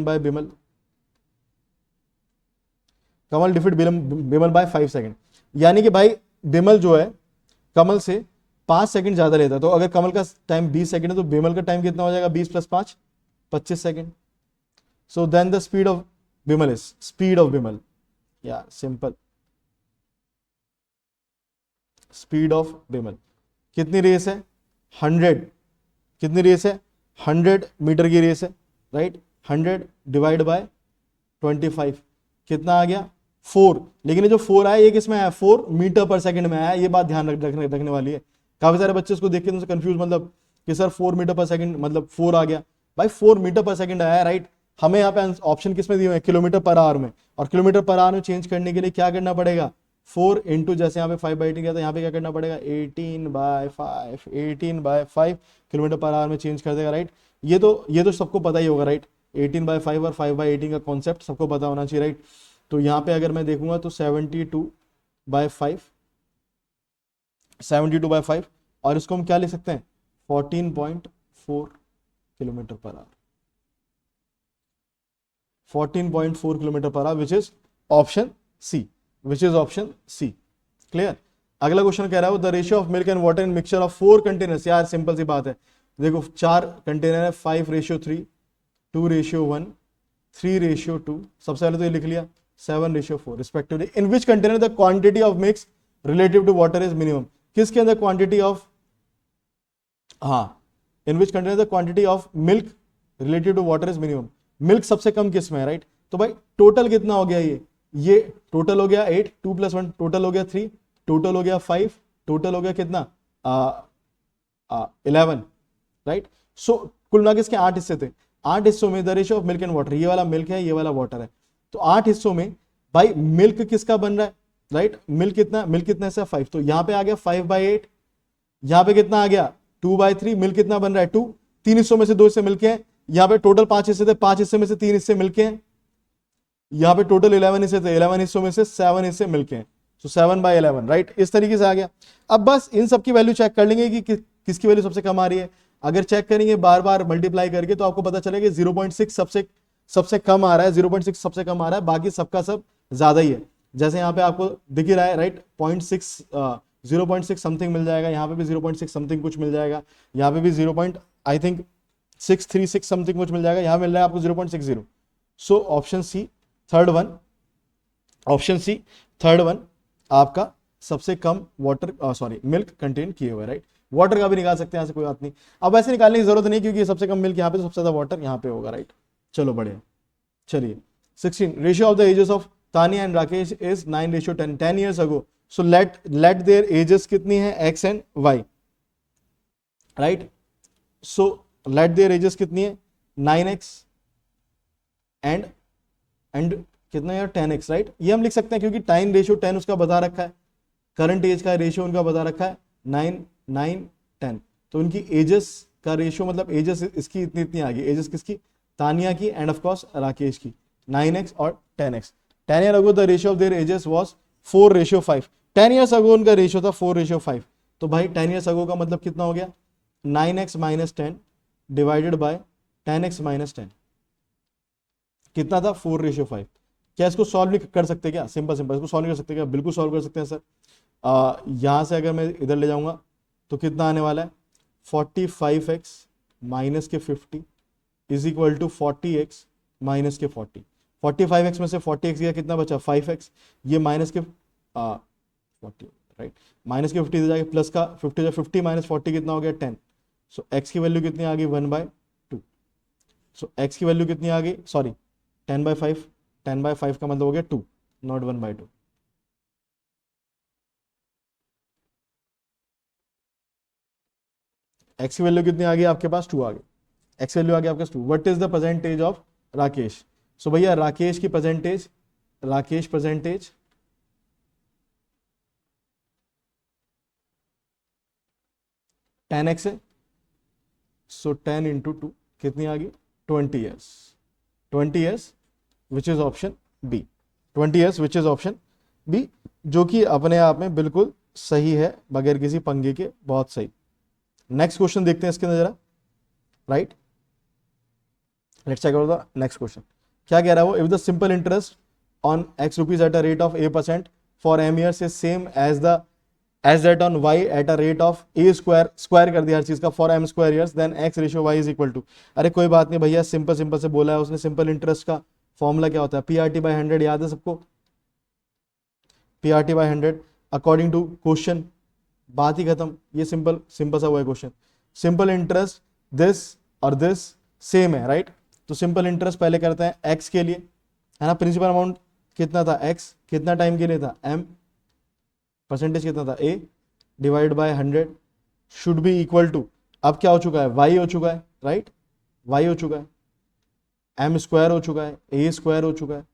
by Bemal, Kamal defeat Bemal by 5 second, यानी कि भाई बेमल जो है कमल से 5 सेकंड ज्यादा लेता है, तो अगर कमल का टाइम 20 सेकंड है तो बेमल का टाइम कितना हो जाएगा 20 + 5 25 second. So then the speed of Bemal is, speed of Bemal, या सिंपल, स्पीड ऑफ बेमल कितनी रेस है 100, कितनी रेस है 100 मीटर की रेस है, राइट, 100 डिवाइड बाय 25 कितना आ गया 4, लेकिन ये जो 4 आया ये किसमें आया, 4 मीटर पर सेकंड में आया। ये बात ध्यान रखने वाली है। काफी सारे बच्चे इसको देख के तुमसे कंफ्यूज, मतलब कि सर 4 मीटर पर सेकंड मतलब 4 आ गया। भाई 4 मीटर पर सेकंड आया, राइट। हमें यहाँ पे ऑप्शन किसमें दिए हुए हैं, किलोमीटर पर आवर में। और किलोमीटर पर आवर में चेंज करने के लिए क्या करना पड़ेगा, 4 इंटू, जैसे यहाँ पे 5/18 किया था, यहाँ पे क्या करना पड़ेगा, 18/5, 18/5 किलोमीटर पर आवर में चेंज कर देगा, राइट। ये तो सबको पता ही होगा, राइट। 18/5 और 5/18 का कॉन्सेप्ट सबको पता होना चाहिए, राइट। तो यहाँ पे अगर मैं देखूंगा तो 72/5, 72/5, और इसको हम क्या लिख सकते हैं, 14.4 kilometer per hour, 14.4 kilometer per hour, which is option C, which is option C. Clear. अगला क्वेश्चन कह रहा है the ratio of milk and water in mixture of 4 containers. यार सिंपल सी बात है, देखो 4 कंटेनर है, 5:3, 2:1, 3:2। सबसे पहले तो ये लिख लिया, 7:4 respectively. In which container the quantity of mix relative to water is minimum. किसके अंदर क्वांटिटी ऑफ, हाँ, in which container the quantity of milk relative to water is minimum. Milk सबसे कम किस में है, राइट। तो भाई टोटल कितना हो गया, ये टोटल हो गया 8, 2 + 1 टोटल हो गया 3, टोटल हो गया 5, टोटल हो गया कितना 11, राइट। सो कुल मिला के इसके 8 हिस्से थे। 8 हिस्सों में the ratio of milk and water, ये वाला मिल्क है, ये वाला वाटर है। तो 8 हिस्सों में भाई मिल्क किसका बन रहा है, राइट। मिल्क कितना है, 5। तो यहाँ पे आ गया 5/8, यहाँ पे कितना आ गया 2/3। मिल्क कितना बन रहा है 2। 3 हिस्सों में से 2 हिस्से मिलके हैं। यहाँ पे टोटल 5 हिस्से थे, 5 हिस्से में से 3 हिस्से मिलके हैं। यहाँ पे टोटल 11 हिस्से थे, 11 हिस्सों में से 7 हिस्से मिलके हैं। तो 7/11, राइट। इस तरीके से आ गया। अब बस इन सब की वैल्यू चेक कर लेंगे कि किसकी वैल्यू सबसे कम आ रही है। अगर चेक करेंगे बार बार मल्टीप्लाई करके तो आपको पता चलेगा 0.6 सबसे कम आ रहा है, 0.6 सबसे कम आ रहा है, बाकी सबका सब ज्यादा ही है। जैसे यहाँ पे आपको दिख ही रहा है, राइट। 0.6 समथिंग मिल जाएगा, यहाँ पे भी 0.6 समथिंग कुछ मिल जाएगा, यहाँ पे भी 0.636 समथिंग कुछ मिल जाएगा, यहाँ मिल रहा है आपको 0.60। So option C third one आपका सबसे कम वाटर मिल्क कंटेन किए हुए, राइट। वाटर का भी निकाल सकते हैं, यहाँ से कोई बात नहीं। अब ऐसे निकालने की जरूरत नहीं, क्योंकि सबसे कम मिल्क यहाँ पे, तो सबसे ज्यादा वाटर यहाँ पे होगा, राइट। चलो बढ़िया। चलिए 16 ratio of the ages of Tania and Rakesh is 9:10, 10 years ago। So let their ages कितनी है, x and y, right. So let their ages कितनी है, 9x एंड कितना यार 10x, राइट। ये हम लिख सकते हैं क्योंकि टाइम रेशियो 10 उसका बता रखा है, करंट एज का रेशियो उनका बता रखा है 9, 9, 10। तो उनकी एजेस का रेशियो, मतलब एजेस इसकी इतनी आ गई, एजेस किसकी, तानिया की एंड ऑफ कोर्स राकेश की, 9x और 10x। 10 years ago the ratio of their edges was 4:5। 10 years ago उनका रेशियो था 4:5। तो भाई 10 years ago का मतलब कितना हो गया, 9x - 10 डिवाइडेड बाय 10x - 10 कितना था, 4:5। क्या इसको सॉल्व नहीं कर सकते क्या, सिंपल इसको सॉल्व नहीं कर सकते क्या, बिल्कुल सॉल्व कर सकते हैं सर। यहां से अगर मैं इधर ले जाऊंगा तो कितना आने वाला है, 45x माइनस के 50 is equal to 40x minus के 40। 45x में से 40x गया, कितना बचा 5x। ये माइनस के 40, राइट, माइनस के 50 जाके प्लस का 50, 50 - 40 कितना हो गया 10। सो x की वैल्यू कितनी आ गई 1/2। सो x की वैल्यू कितनी आ गई, सॉरी 10/5, 10/5 का मतलब हो गया 2, नॉट 1/2। x की वैल्यू कितनी आ गई आपके पास, 2 आ गई। x वैल्यू आ गई आपके पास 2। What is the percentage of Rakesh. So भैया राकेश की परसेंटेज, 10x है। सो 10 × 2 कितनी आ गई, 20 years। 20 years which is option B, 20 years which is option B, जो कि अपने आप में बिल्कुल सही है, बगैर किसी पंगे के, बहुत सही। नेक्स्ट क्वेश्चन देखते हैं इसके अंदर जरा, right. Let's check out the next question. क्या कह रहा है वो, if the simple interest on x rupees at a rate of a% for m years is same as that on y at a rate of a square कर दिया हर चीज का for m square years, then x ratio y is equal to. अरे कोई बात नहीं भैया, सिंपल से बोला है उसने। सिंपल इंटरेस्ट का फॉर्मूला क्या होता है, PRT/100, याद है सबको, PRT/100 अकॉर्डिंग टू क्वेश्चन, बात ही खत्म। ये सिंपल सा हुआ है क्वेश्चन। सिंपल इंटरेस्ट दिस और दिस सेम है, राइट। तो सिंपल इंटरेस्ट पहले करते हैं x के लिए, है ना, प्रिंसिपल अमाउंट कितना था x, कितना टाइम के लिए था m, परसेंटेज कितना था a, divide by 100 should be equal to, अब क्या हो चुका है, y हो चुका है, राइट, y हो चुका है, m स्क्वायर हो चुका है, a स्क्वायर हो चुका है,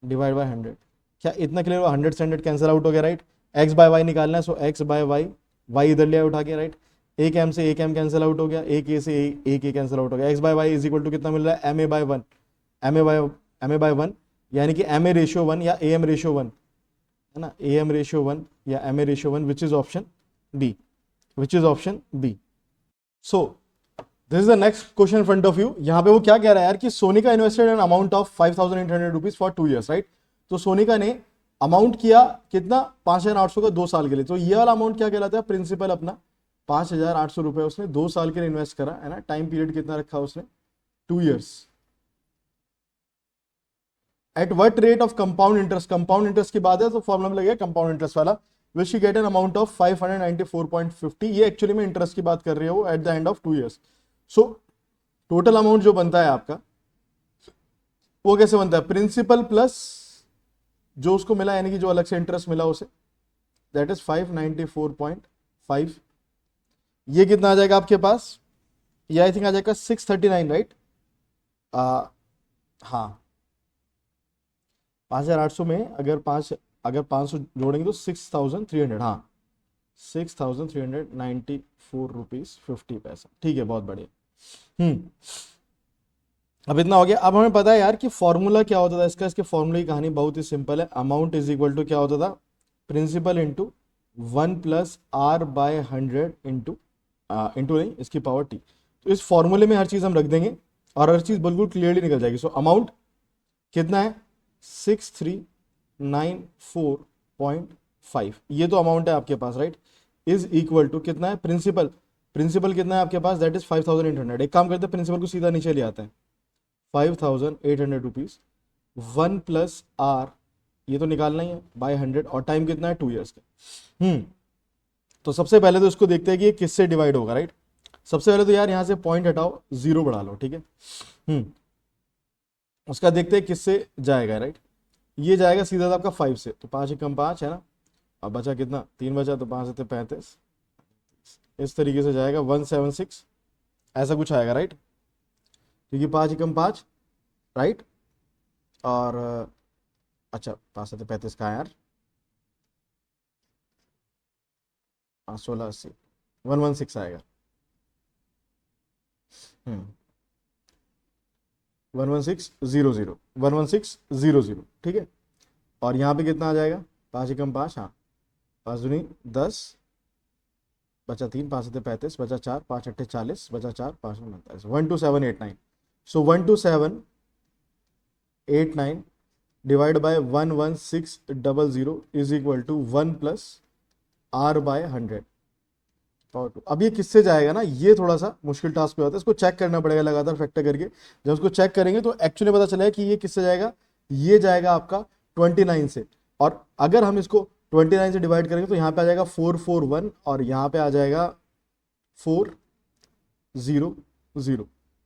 डिवाइड बाय 100। क्या इतना क्लियर हुआ? 100 से 100 कैंसिल आउट हो गया, राइट। x बाय y निकालना है, सो x बाय y, y इधर लिया उठा के, राइट। एक m से एक m कैंसिल आउट हो गया, एक a से एक a कैंसिल आउट हो गया। x बाय y इज इक्वल टू कितना मिल रहा है, ma बाय 1, ma बाय 1 यानी कि ma रेशियो 1 या am रेशियो 1 है ना, am रेशियो 1 या ma ratio 1, which is option B, which is option B. So this is the next question in front of you. यहाँ पे वो क्या कह रहा है यार कि Sonika invested an amount of 5,800 rupees for 2 years, right. तो सोनिका ने अमाउंट किया कितना, 5,800 का 2 साल के लिए। तो ये वाला अमाउंट क्या कहलाता है, प्रिंसिपल अपना 5,800 रुपए उसने 2 साल के लिए इन्वेस्ट करा है ना। टाइम पीरियड कितना रखा उसने, 2 years। At what rate of compound interest, compound interest की बात है तो फॉर्मुला में लगेगा कंपाउंड इंटरेस्ट वाला, which she get an amount of 594.50। ये एक्चुअली में इंटरेस्ट की बात कर रही है वो, at the end of 2 years। So total amount जो बनता है आपका वो कैसे बनता है, प्रिंसिपल प्लस जो उसको मिला यानी कि जो अलग से इंटरेस्ट मिला उसे, दैट इज 594.5। ये कितना आ जाएगा आपके पास, ये आई थिंक आ जाएगा 639, राइट। हाँ 5,800 में अगर 500 जोड़ेंगे तो 6,300, हाँ 6,394 रुपीज 50 पैसा, ठीक है, बहुत बढ़िया। अब इतना हो गया। अब हमें पता है यार कि फॉर्मूला क्या होता था इसका, इसके फॉर्मूले की कहानी बहुत ही सिंपल है। अमाउंट इज इक्वल टू क्या होता था, principal into 1 plus R by 100 into नहीं इसकी पावर टी। तो इस फॉर्मूले में हर चीज हम रख देंगे और हर चीज बिल्कुल क्लियरली निकल जाएगी। सो अमाउंट कितना है, 6,394.5, ये तो अमाउंट है आपके पास, राइट। इज इक्वल टू कितना है, प्रिंसिपल, प्रिंसिपल कितना है आपके पास, दैट इज 5,800। एक काम करते हैं, प्रिंसिपल को सीधा नीचे ले आते हैं, 5,800 रुपीज 1 प्लस आर, ये तो निकालना ही है, बाय 100, और टाइम कितना है 2 years का। तो सबसे पहले तो इसको देखते हैं कि ये किससे डिवाइड होगा, राइट। सबसे पहले तो यार यहां से पॉइंट हटाओ, 0 बढ़ा लो, ठीक है। उसका देखते हैं किससे जाएगा, राइट। ये जाएगा सीधा था आपका 5 से, तो 5 कम 5 है ना, अब बचा कितना, 3 बचा, तो 5 से 35, इस तरीके से जाएगा 176, ऐसा कुछ आएगा, राइट। क्योंकि 5 कम 5, राइट। और अच्छा 5 से 35 का यार, 16 80, 116 आएगा। 11600, 11600, ठीक है। और यहाँ पे कितना आ जाएगा, 5 कम 5, हाँ 5 दूनी 10, बचा 3, 5 से 35, बचा 4, 5 अट्ठे 40, बचा 4, 5 49, 12789। So 12789 divide by 11600 is equal to 1 plus R by 100 power 2। अब ये किससे जाएगा ना, ये थोड़ा सा मुश्किल टास्क पे होता है, इसको चेक करना पड़ेगा लगातार फैक्टर करके। जब उसको चेक करेंगे तो एक्चुअली पता चलेगा कि ये किससे जाएगा, ये जाएगा आपका 29 से। और अगर हम इसको 29 से डिवाइड करेंगे तो यहाँ पे आ जाएगा 441 और यहाँ पे आ जाएगा 400,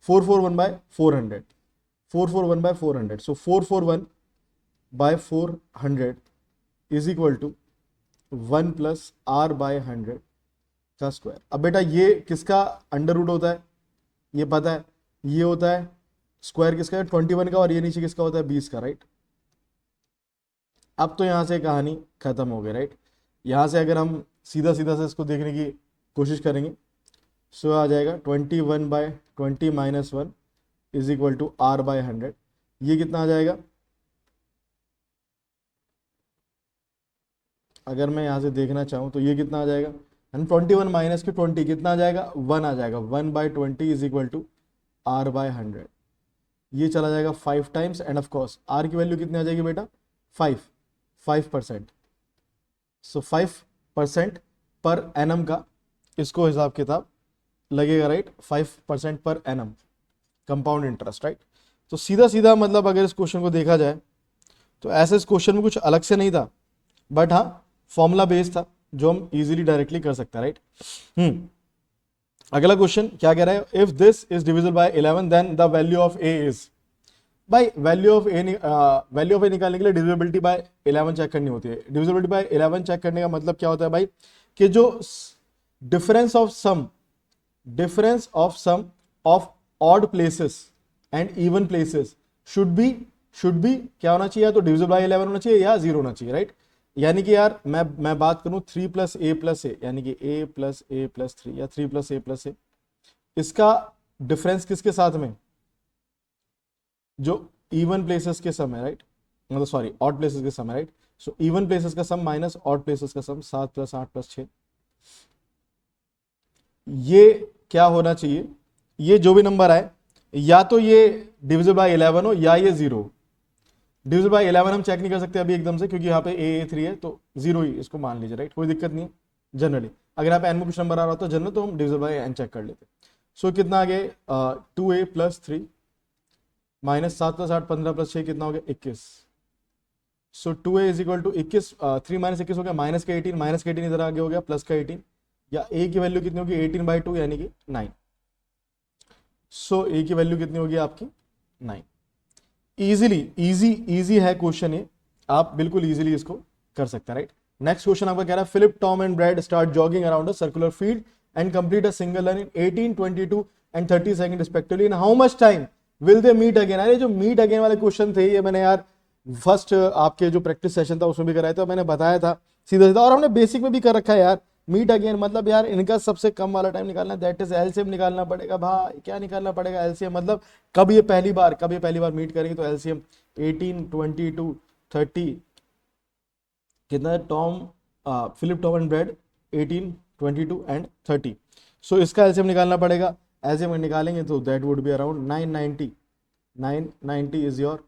441 by 400, 441 by 400। So 441 by 400 is equal to 1 plus R by 100 का स्क्वायर। अब बेटा ये किसका अंडर रूट होता है, ये पता है, ये होता है स्क्वायर किसका है, 21 का, और ये नीचे किसका होता है, 20 का, राइट। अब तो यहां से कहानी खत्म हो गई, राइट। यहां से अगर हम सीधा सीधा से इसको देखने की कोशिश करेंगे, सो आ जाएगा 21 by 20 minus 1 is equal to R by 100। ये कितना आ जाएगा, अगर मैं यहां से देखना चाहूं तो ये कितना आ जाएगा, 21 माइनस के 20 कितना आ जाएगा, 1 आ जाएगा, 1 by 20 is equal to R by 100। ये चला जाएगा 5 टाइम्स, एंड ऑफ कोर्स आर की वैल्यू कितनी आ जाएगी बेटा, 5%। सो 5% पर एनम का इसको हिसाब किताब लगेगा, right. 5% per annum compound interest, right. तो सीधा सीधा मतलब अगर इस क्वेश्चन को देखा जाए तो ऐसे इस क्वेश्चन में कुछ अलग से नहीं था, बट हाँ फॉर्मूला बेस्ड था जो हम इजीली डायरेक्टली कर सकते हैं, राइट। अगला क्वेश्चन क्या कह रहा है, if this is divisible by 11 then the value of A is. भाई वैल्यू ऑफ ए निकालने के लिए डिविजिबिलिटी बाय 11 चेक करनी होती है। डिविजिबिलिटी बाय 11 चेक करने का मतलब क्या होता है भाई, कि जो difference of sum of odd places and even places should be क्या होना चाहिए, या तो डिविजिबल बाय 11 होना चाहिए या 0 होना चाहिए, राइट। यानी कि यार मैं बात करूं 3 + a + a, यानी कि a + a + 3 या 3 + a + a, इसका डिफरेंस किसके साथ में, जो इवन प्लेसेस के सम है, राइट, मतलब सॉरी ऑड प्लेसेस के सम है, राइट। सो इवन प्लेसेस का सम माइनस ऑड प्लेसेस का सम 7 + 8 + 6, ये क्या होना चाहिए, ये जो भी नंबर आए या तो ये डिविजिबल बाय 11 हो या ये 0। डिविजिबल बाय 11 हम चेक नहीं कर सकते अभी एकदम से, क्योंकि यहाँ पे a3 है, तो 0 ही इसको मान लीजिए, राइट, कोई दिक्कत नहीं है। जनरली अगर आप n में कुछ नंबर आ रहा होता जनरल, तो हम डिविजिबल बाय n चेक कर लेते। सो कितना आ गया 2a + 3 माइनस 7 + 8 15 + 6 कितना हो गया 21। सो 2a = 21, 3 - 21 हो गया माइनस का 18, माइनस का 18 इधर आगे हो गया प्लस का 18, या a की वैल्यू कितनी होगी 18/2 यानी कि 9। सो a की वैल्यू कितनी होगी आपकी 9। इजी है क्वेश्चन ये, आप बिल्कुल इजीली इसको कर सकते हैं, राइट। नेक्स्ट क्वेश्चन आपका कह रहा है Philip, Tom and Brad start jogging around a circular field and complete a single run in 18, 22 and 30 second respectively, in how much time will they meet again. अरे जो मीट अगेन वाले question थे ये मैंने यार फर्स्ट आपके जो practice session था उसमें भी कराया था, मैंने बताया था सीधा सीधा, और हमने बेसिक में भी कर रखा है यार। मीट अगेन मतलब यार इनका सबसे कम वाला टाइम निकालना, दैट इज एलसीएम निकालना पड़ेगा भाई। क्या निकालना पड़ेगा एलसीएम, मतलब कब ये पहली बार मीट करेंगे, तो एलसीएम 18, 22, 30 कितना है, Philip, Tom and Brad 18, 22 and 30। So इसका एलसीएम निकालना पड़ेगा। एलसीएम निकालेंगे तो that would be around 990 is your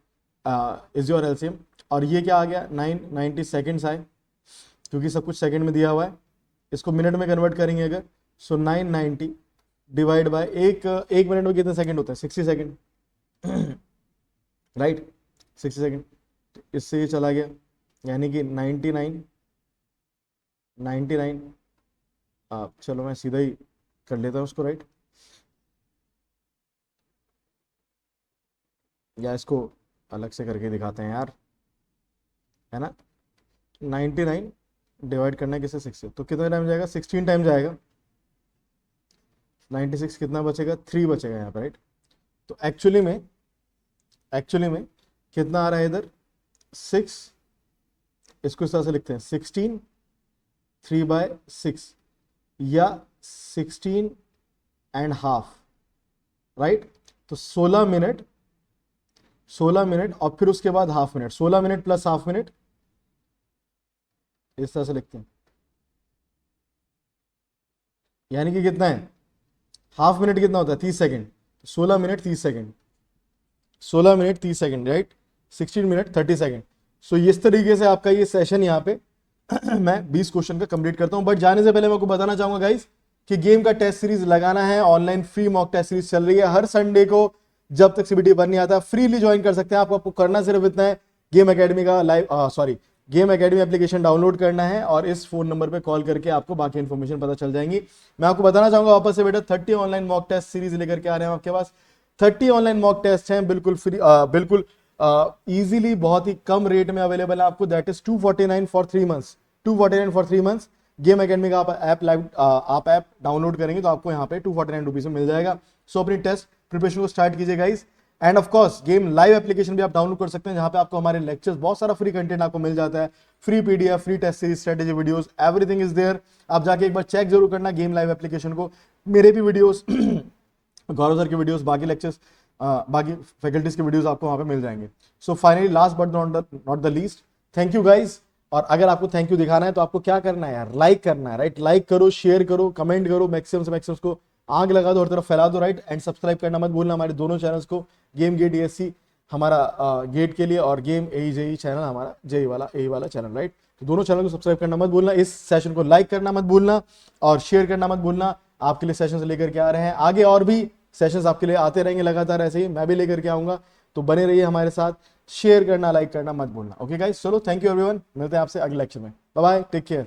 LCM. और ये क्या आ गया 990 सेकेंड्स आए, क्योंकि सब कुछ सेकंड में दिया हुआ है। इसको मिनट में कन्वर्ट करेंगे अगर, सो 990 डिवाइड बाय एक मिनट में कितने सेकंड होता है 60 सेकंड, राइट 60 सेकंड। तो इससे ये चला गया, यानी कि 99 चलो मैं सीधा ही कर लेता हूँ उसको, राइट, या इसको अलग से करके दिखाते हैं यार, है ना। 99 डिवाइड करना है किससे 6 से, तो कितना टाइम जाएगा 16 टाइम जाएगा। 96 कितना बचेगा 3 बचेगा यहाँ पर, राइट। तो एक्चुअली में कितना आ रहा है इधर 6, इसको इस तरह से लिखते हैं 16 3/6 या 16.5, राइट। तो 16 मिनट और फिर उसके बाद half minute, 16 minute plus half minute, इस तरह से लिखते हैं। यानी कि कितना है हाफ मिनट कितना होता है 30 second, 16 minute 30 second, 16 minute 30 second, right, 16 minute 30 second. So इस तरीके से आपका ये सेशन यहाँ पे मैं 20 क्वेश्चन का कंप्लीट करता हूं। बट जाने से पहले मैं आपको बताना चाहूंगा गाइस कि गेम का टेस्ट सीरीज लगाना है, online free mock test series चल रही है हर संडे को, जब तक सीबीटी 1 नहीं आता फ्रीली ज्वाइन कर सकते हैं। आपको करना सिर्फ इतना है, गेम एकेडमी का गेम एकेडमी एप्लीकेशन डाउनलोड करना है और इस फोन नंबर पे कॉल करके आपको बाकी इंफॉर्मेशन पता चल जाएंगी। मैं आपको बताना चाहूंगा वापस से बेटा 30 ऑनलाइन मॉक टेस्ट सीरीज लेकर के आ रहे हैं आपके पास। 30 ऑनलाइन मॉक टेस्ट हैं, बिल्कुल फ्री, बिल्कुल इजीली, बहुत ही कम रेट में अवेलेबल है आपको, that is 249 for 3 months, 249 for 3 months. Game academy का आप ऐप डाउनलोड करेंगे तो आपको यहाँ पे 249 रुपीज में मिल जाएगा। सो अपनी टेस्ट प्रिपरेशन को स्टार्ट कीजिए guys. And of course game live application भी आप डाउनलोड कर सकते हैं, जहां पे आपको हमारे लेक्चर्स, बहुत सारा फ्री कंटेंट आपको मिल जाता है, free PDF, free test series, strategy videos, everything is there. आप जाके एक बार चेक जरूर करना गेम लाइव एप्लीकेशन को, मेरे भी वीडियोस गौरव सर के वीडियोस, बाकी लेक्चर्स, बाकी फैकल्टीज के वीडियोस आपको वहां पे मिल जाएंगे। So finally last but not the least, thank you guys. और अगर आपको थैंक यू दिखाना है तो आपको क्या करना है यार, लाइक करना है, राइट, लाइक करो, शेयर करो, कमेंट करो, मैक्सिमम से मैक्सिमम को आग लगा दो, हर तरफ फैला दो, राइट। एंड सब्सक्राइब करना मत भूलना हमारे दोनों चैनल्स को, गेम गेट ESC हमारा गेट के लिए, और गेम AE चैनल हमारा JEE वाला चैनल, राइट। तो दोनों चैनल को सब्सक्राइब करना मत भूलना, इस सेशन को लाइक करना मत भूलना और शेयर करना मत भूलना। आपके लिए सेशंस लेकर के आ रहे हैं, आगे और भी सेशंस आपके लिए आते रहेंगे लगातार, ऐसे ही मैं भी लेकर के आऊंगा, तो बने रहिए हमारे साथ, शेयर करना, लाइक करना मत भूलना। ओके गाइस, चलो थैंक यू एवरीवन, मिलते हैं आपसे अगले लेक्चर में, बाय बाय, टेक केयर।